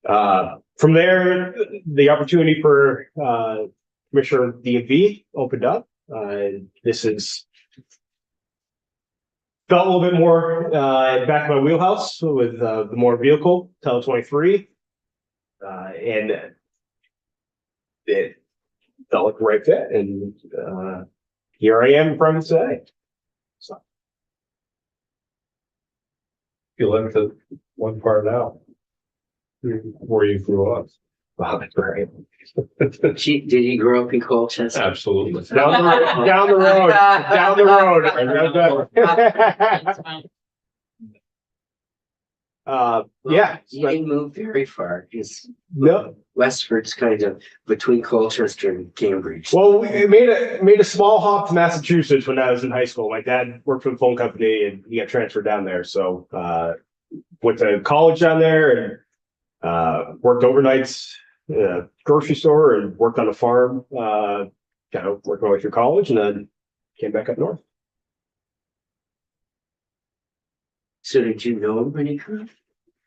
Speaker 9: From there, the opportunity for Commissioner DMV opened up. This is felt a little bit more back in my wheelhouse with the more vehicle Tele 23, and it felt like the right fit. And here I am in front of you today. So
Speaker 8: You left the one part out. Where you grew up.
Speaker 9: wow, that's great.
Speaker 1: Did you grow up in Colchester?
Speaker 8: Absolutely.
Speaker 9: Down the road, down the road.
Speaker 2: That's fine.
Speaker 9: Yeah,
Speaker 1: You didn't move very far, because
Speaker 9: no.
Speaker 1: Westford's kind of between Colchester and Cambridge.
Speaker 9: Well, we made a small hop to Massachusetts when I was in high school. My dad worked for the phone company and he got transferred down there. So went to college down there and worked overnights at a grocery store and worked on a farm, kind of worked my way through college and then came back up north.
Speaker 1: So did you know him when he grew up?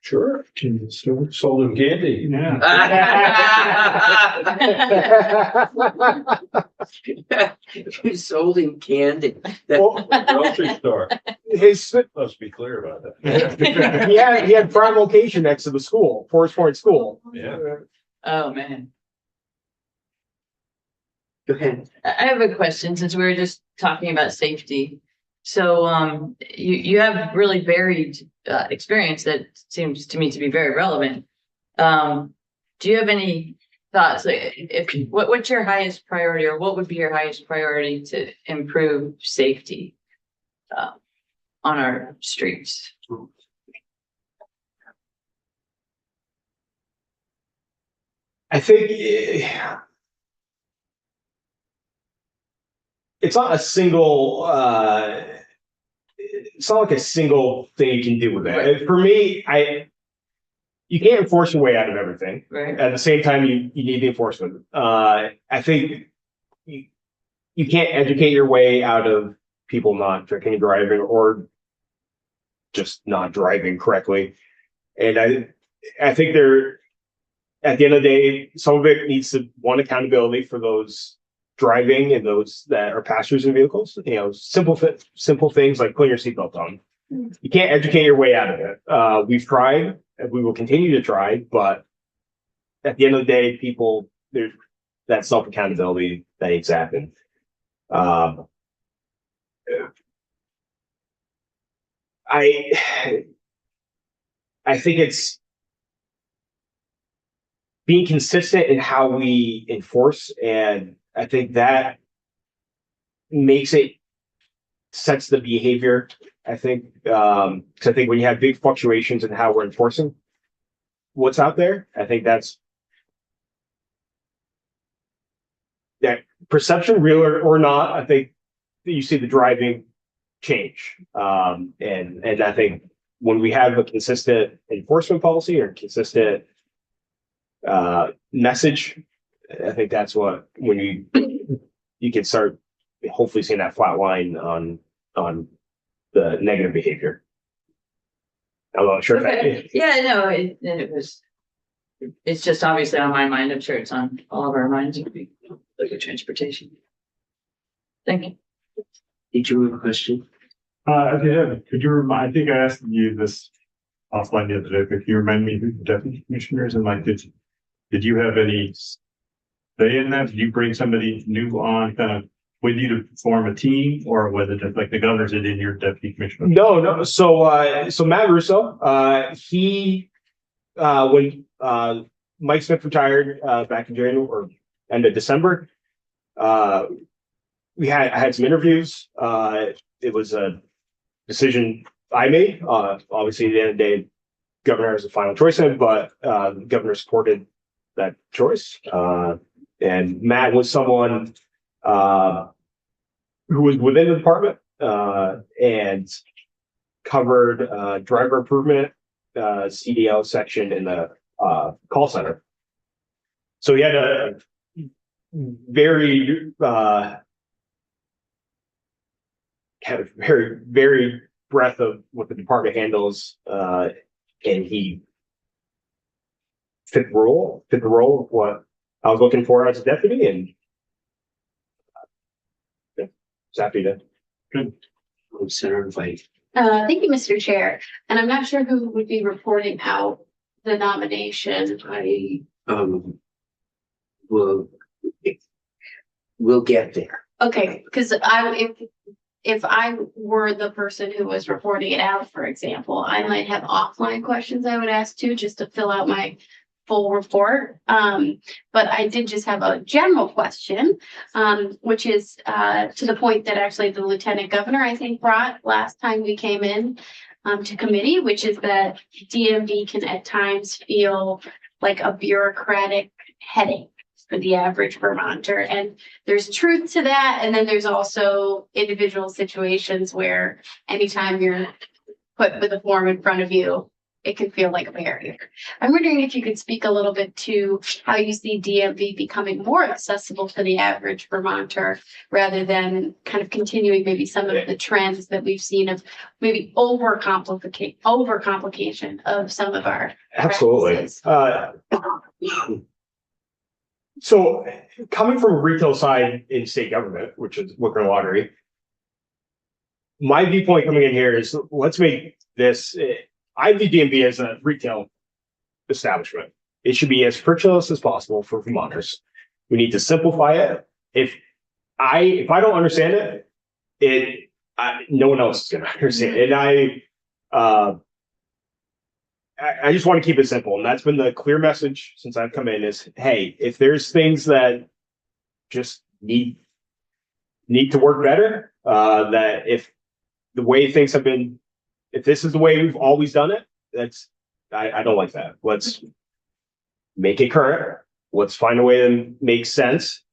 Speaker 9: Sure.
Speaker 8: Sold him candy.
Speaker 4: Yeah.
Speaker 1: You sold him candy.
Speaker 9: Well,
Speaker 8: Grocery store.
Speaker 9: his
Speaker 8: Let's be clear about that.
Speaker 9: he had prime location next to the school, Forest Point School.
Speaker 8: Yeah.
Speaker 2: Oh, man.
Speaker 1: Go ahead.
Speaker 2: I have a question since we were just talking about safety. So you have really varied experience that seems to me to be very relevant. Do you have any thoughts? Like, what's your highest priority, or what would be your highest priority to improve safety on our streets?
Speaker 9: I think it's not a single it's not like a single thing you can do with it.
Speaker 2: Right.
Speaker 9: For me, you can't enforce your way out of everything.
Speaker 2: Right.
Speaker 9: At the same time, you need the enforcement. I think you can't educate your way out of people not drinking and driving or just not driving correctly. And I think at the end of the day, some of it needs to want accountability for those driving and those that are passengers in vehicles. You know, simple things like putting your seatbelt on. You can't educate your way out of it. We've tried, and we will continue to try, but at the end of the day, there's that self accountability that needs to happen. I think it's being consistent in how we enforce, and I think that sets the behavior. I think, because I think when you have big fluctuations in how we're enforcing what's out there, I think that's that perception, real or not. I think you see the driving change, and I think when we have a consistent enforcement policy or consistent message, I think that's when you can start hopefully seeing that flat line on the negative behavior. I'm not sure.
Speaker 2: Okay. Yeah, no, it's just obviously on my mind. I'm sure it's on all of our minds. It would be like a transportation. Thank you.
Speaker 1: Did you have a question?
Speaker 4: Yeah. Could you remind? I think I asked you this offline the other day. But could you remind me who the deputy commissioners and like did you have any say in that? Did you bring somebody new on kind of with you to form a team, or was it just like the governor did in your deputy commissioner?
Speaker 9: No. So Matt Russo, he when Mike Smith retired back in January or end of December, I had some interviews. It was a decision I made. Obviously, at the end of the day, governor has the final choice in it, but the governor supported that choice. And Matt was someone who was within the department and covered driver improvement, CDL section in the call center. So he had a very very breadth of what the department handles, and he fit the role of what I was looking for as a deputy, and yeah, was happy to.
Speaker 1: Consider invite.
Speaker 6: Thank you, Mr. Chair. And I'm not sure who would be reporting out the nomination.
Speaker 1: We'll get there.
Speaker 6: Okay, because if I were the person who was reporting it out, for example, I might have offline questions I would ask too, just to fill out my full report. But I did just have a general question, which is to the point that actually the Lieutenant Governor, I think, brought last time we came in to committee, which is that DMV can at times feel like a bureaucratic headache for the average Vermonter. And there's truth to that. And then there's also individual situations where anytime you're put with a form in front of you, it can feel like a barrier. I'm wondering if you could speak a little bit to how you see DMV becoming more accessible to the average Vermonter, rather than kind of continuing maybe some of the trends that we've seen of maybe overcomplication of some of our
Speaker 9: Absolutely.
Speaker 6: practices.
Speaker 9: So coming from a retail side in state government, which is liquor and lottery, my viewpoint coming in here is let's make this, I view DMV as a retail establishment. It should be as frictionless as possible for Vermonters. We need to simplify it. If I don't understand it, no one else is going to understand it. And I just want to keep it simple. And that's been the clear message since I've come in is, hey, if there's things that just need to work better, that if the way things have been, if this is the way we've always done it, I don't like that. Let's make it current. Let's find a way that makes sense.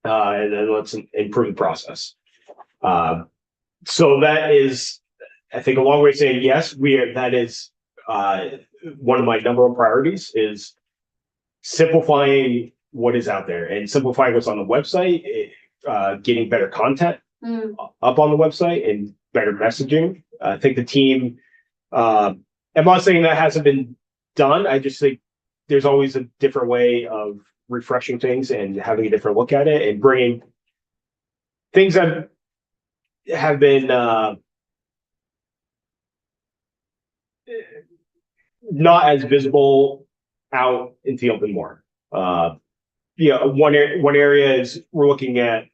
Speaker 9: And then let's improve the process. So that is, I think, a long way of saying, yes, that is one of my number one priorities is simplifying what is out there and simplifying what's on the website, getting better content up on the website and better messaging. I think the team, I'm not saying that hasn't been done. I just think there's always a different way of refreshing things and having a different look at it and bringing things that have been not as visible out into the open more. One area is we're looking at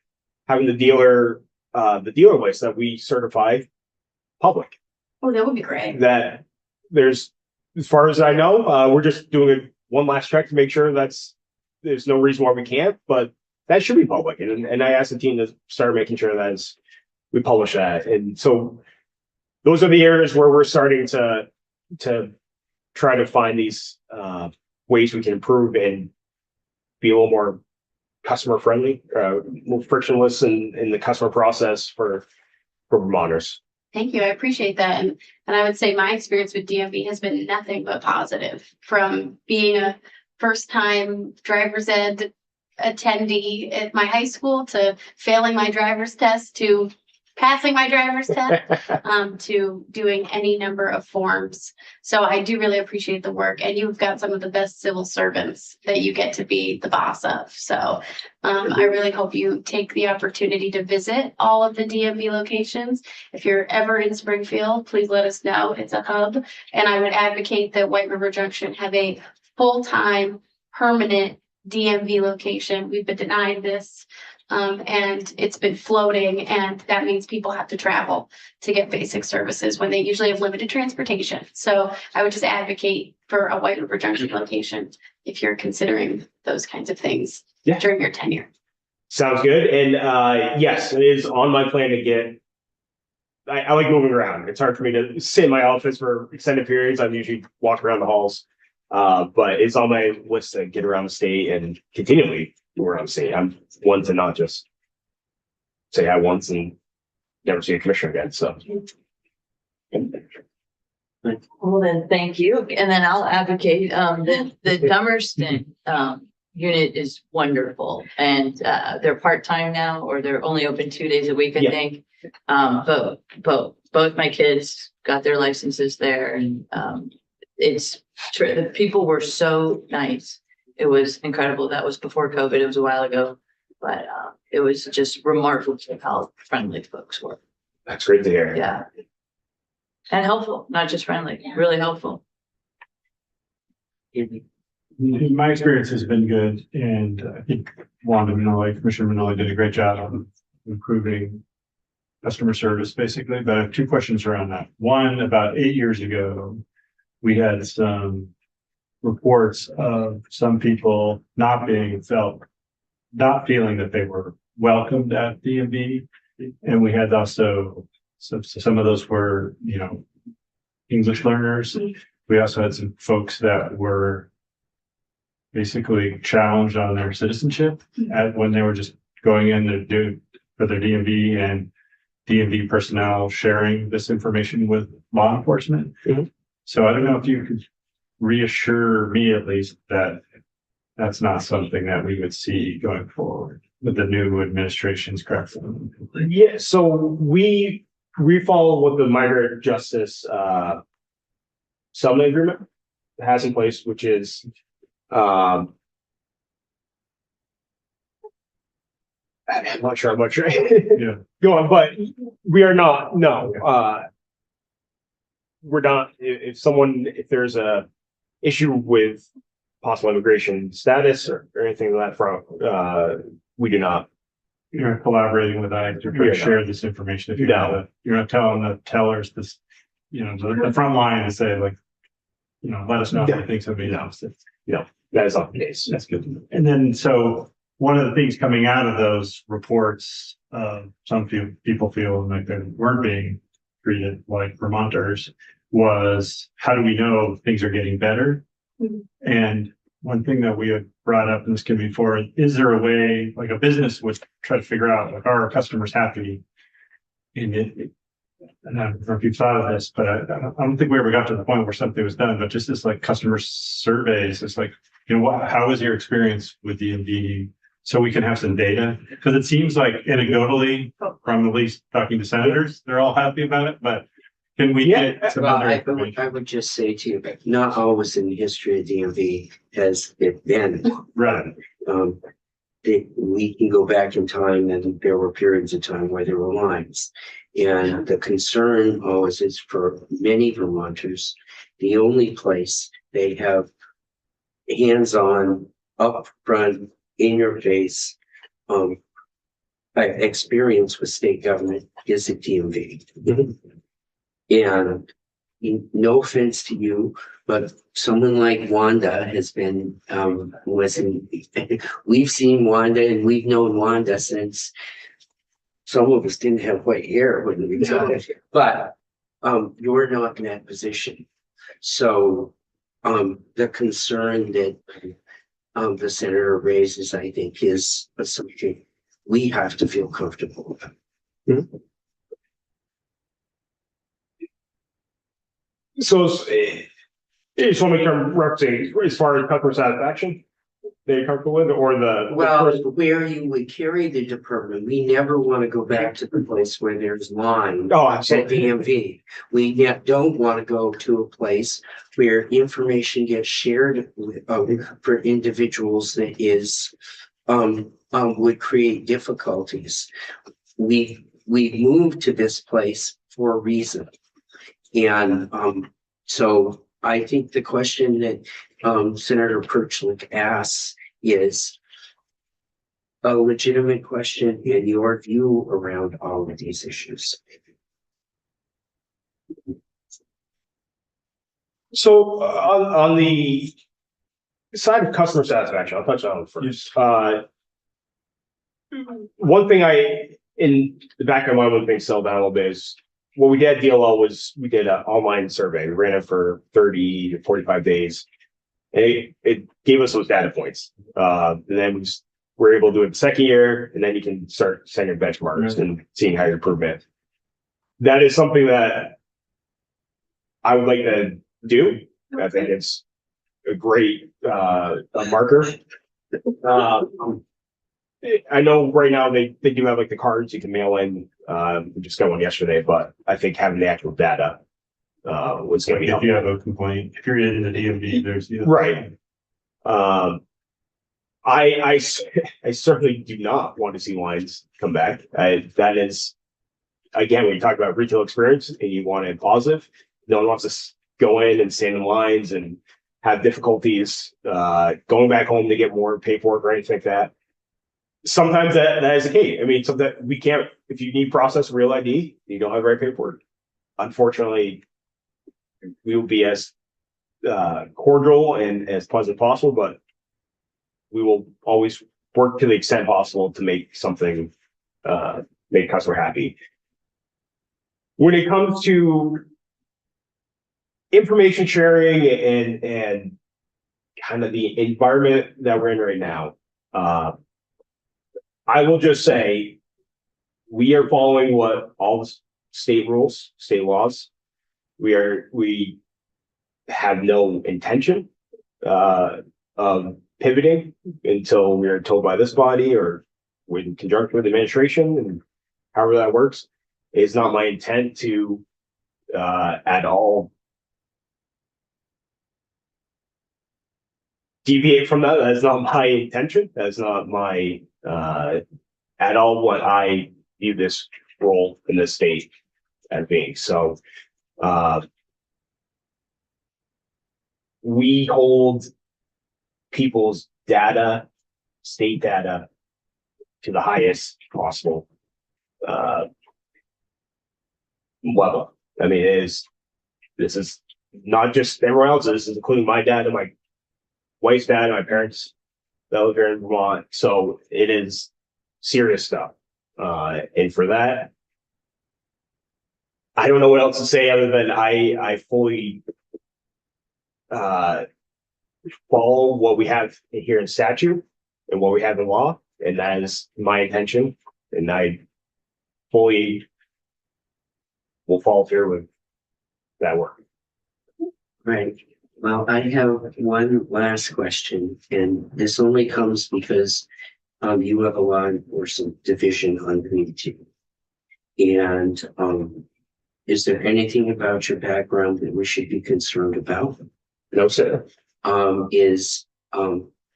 Speaker 9: having the dealer list that we certify public.
Speaker 6: Oh, that would be great.
Speaker 9: That there's, as far as I know, we're just doing one last check to make sure there's no reason why we can't, but that should be public. And I asked the team to start making sure that we publish that. And so those are the areas where we're starting to try to find these ways we can improve and be a little more customer friendly, more frictionless in the customer process for Vermonters.
Speaker 6: Thank you. I appreciate that. And I would say my experience with DMV has been nothing but positive, from being a first time driver's ed attendee at my high school to failing my driver's test to passing my driver's test to doing any number of forms. So I do really appreciate the work, and you've got some of the best civil servants that you get to be the boss of. So I really hope you take the opportunity to visit all of the DMV locations. If you're ever in Springfield, please let us know. It's a hub, and I would advocate that White River Junction have a full-time permanent DMV location. We've been denied this. And it's been floating, and that means people have to travel to get basic services when they usually have limited transportation. So I would just advocate for a White River Junction location if you're considering those kinds of things during your tenure.
Speaker 9: Sounds good. And yes, it is on my plan to get. I like moving around. It's hard for me to sit in my office for extended periods. I'm usually walking around the halls, but it's on my list to get around the state and continually around the state. I'm one to not just say hi once and never see a commissioner again. So.
Speaker 2: Well, then, thank you. And then I'll advocate, the Dummerston, unit is wonderful, and, they're part-time now, or they're only open 2 days a week, I think. But both my kids got their licenses there, and, it's true. The people were so nice. It was incredible. That was before COVID. It was a while ago, but it was just remarkable how friendly folks were.
Speaker 9: That's great to hear.
Speaker 2: Yeah. And helpful, not just friendly, really helpful.
Speaker 4: My experience has been good, and I think Commissioner Manoli did a great job of improving customer service, basically. But I have two questions around that. One, about 8 years ago, we had some reports of some people not feeling that they were welcomed at DMV. And we had also, some of those were, English learners. We also had some folks that were basically challenged on their citizenship when they were just going in to do for their DMV, and DMV personnel sharing this information with law enforcement.
Speaker 9: Mm-hmm.
Speaker 4: So I don't know if you could reassure me at least that that's not something that we would see going forward with the new administration's correct.
Speaker 9: Yeah, so we follow what the migrant justice settlement agreement has in place, which is I'm not sure how much
Speaker 4: Yeah.
Speaker 9: go on, but we are not, no, we're not, if there's a issue with possible immigration status or anything like that front, we do not.
Speaker 4: You're collaborating with ICE to try to share this information. If you're not telling the tellers this, the front line and say like, let us know if you think somebody else.
Speaker 9: That is not the case.
Speaker 4: That's good. And then, so one of the things coming out of those reports, some people feel like they weren't being treated like Vermonters, was how do we know things are getting better?
Speaker 6: Mhm.
Speaker 4: And one thing that we have brought up in this committee before, is there a way, like a business would try to figure out, like, are our customers happy? And and I don't know if you've thought of this, but I don't think we ever got to the point where something was done, but just this like customer surveys, it's like, how was your experience with DMV? So we can have some data, because it seems like anecdotally, from at least talking to senators, they're all happy about it, but can we get some
Speaker 1: Well,
Speaker 4: other
Speaker 1: I
Speaker 4: information?
Speaker 1: would just say to you, not always in the history of DMV has it been.
Speaker 4: Right.
Speaker 1: We can go back in time, and there were periods of time where there were lines. And the concern always is for many Vermonters, the only place they have hands-on, upfront, in your face, experience with state government is at DMV. And no offense to you, but someone like Wanda has been, we've seen Wanda and we've known Wanda since some of us didn't have white hair when we started, but you're not in that position. So the concern that the senator raises, I think, is something we have to feel comfortable about.
Speaker 9: Mm-hmm. So I just want to make sure I'm referencing as far as customer satisfaction, they're comfortable with, or
Speaker 1: Well, where you would carry the department, we never want to go back to the place where there's line
Speaker 9: Oh,
Speaker 1: at
Speaker 9: absolutely.
Speaker 1: DMV. We don't want to go to a place where information gets shared for individuals that is would create difficulties. We moved to this place for a reason. And so I think the question that Senator Perchlik asks is a legitimate question in your view around all of these issues.
Speaker 9: So on the side of customer satisfaction, I'll touch on it first. One thing in the back of my mind, when things settled down a little bit, is what we did at DLL was we did an online survey. We ran it for 30 to 45 days. And it gave us those data points. And then we were able to do it the second year, and then you can start setting your benchmarks and seeing how you improve it. That is something that I would like to do. I think it's a great a marker. I know right now they do have the cards you can mail in. We just got one yesterday, but I think having the actual data was gonna be
Speaker 4: If you
Speaker 9: helpful.
Speaker 4: have a complaint, if you're in the DMV, there's.
Speaker 9: Right. I certainly do not want to see lines come back. That is, again, when you talk about retail experience and you want it positive, no one wants to go in and stand in lines and have difficulties, going back home to get more paperwork or anything like that. Sometimes that is the case. I mean, so that we can't, if you need process real ID, you don't have the right paperwork. Unfortunately, we will be as cordial and as pleasant as possible, but we will always work to the extent possible to make something, make customer happy. When it comes to information sharing and kind of the environment that we're in right now, I will just say we are following what all the state rules, state laws. We have no intention of pivoting until we are told by this body or in conjunction with administration, and however that works. It's not my intent to at all deviate from that. That's not my intention. That's not my at all what I view this role in this state as being. So we hold people's data, state data, to the highest possible level. I mean, this is not just everyone else. This is including my data, my wife's data, my parents that live here in Vermont. So it is serious stuff. And for that, I don't know what else to say other than I fully follow what we have here in statute and what we have in law, and that is my intention. And I fully will follow through with that work.
Speaker 1: Right. Well, I have one last question, and this only comes because you have a law enforcement division underneath you. And is there anything about your background that we should be concerned about?
Speaker 9: No, sir.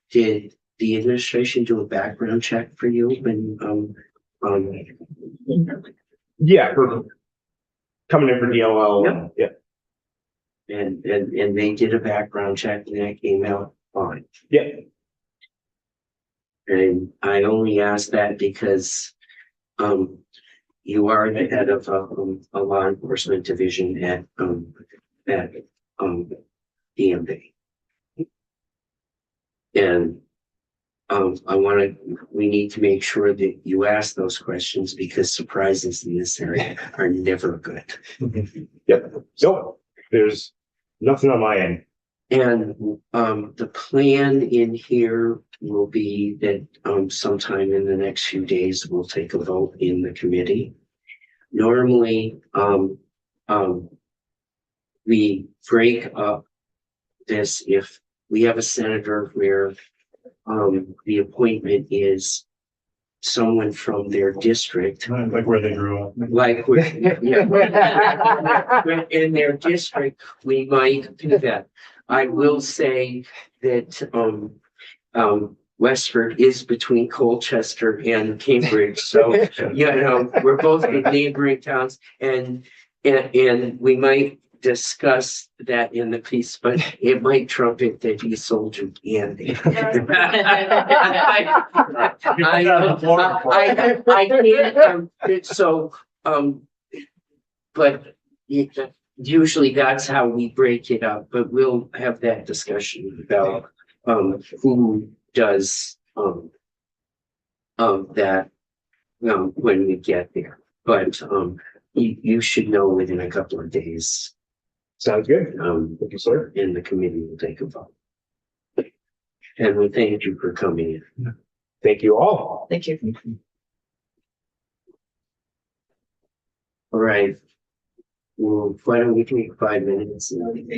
Speaker 1: Did the administration do a background check for you when
Speaker 9: Yeah, for coming in for DLL. Yeah.
Speaker 1: and they did a background check and that came out fine?
Speaker 9: Yeah.
Speaker 1: And I only ask that because you are the head of a law enforcement division at DMV. And we need to make sure that you ask those questions because surprises in this area are never good.
Speaker 9: Yep. So there's nothing on my end.
Speaker 1: And the plan in here will be that sometime in the next few days, we'll take a vote in the committee. Normally, we break up this if we have a senator where the appointment is someone from their district.
Speaker 4: Like where they grew up.
Speaker 1: Like, in their district, we might do that. I will say that, Westford is between Colchester and Cambridge, so, we're both in neighboring towns and we might discuss that in the piece, but it might trumpet that he sold you candy. I can't, but usually that's how we break it up, but we'll have that discussion about, who does, that, when we get there. But, you should know within a couple of days.
Speaker 9: Sounds good. Thank you, sir.
Speaker 1: And the committee will take a vote. And we thank you for coming in.
Speaker 9: Thank you all.
Speaker 2: Thank you.
Speaker 1: All right. Well, why don't we take 5 minutes and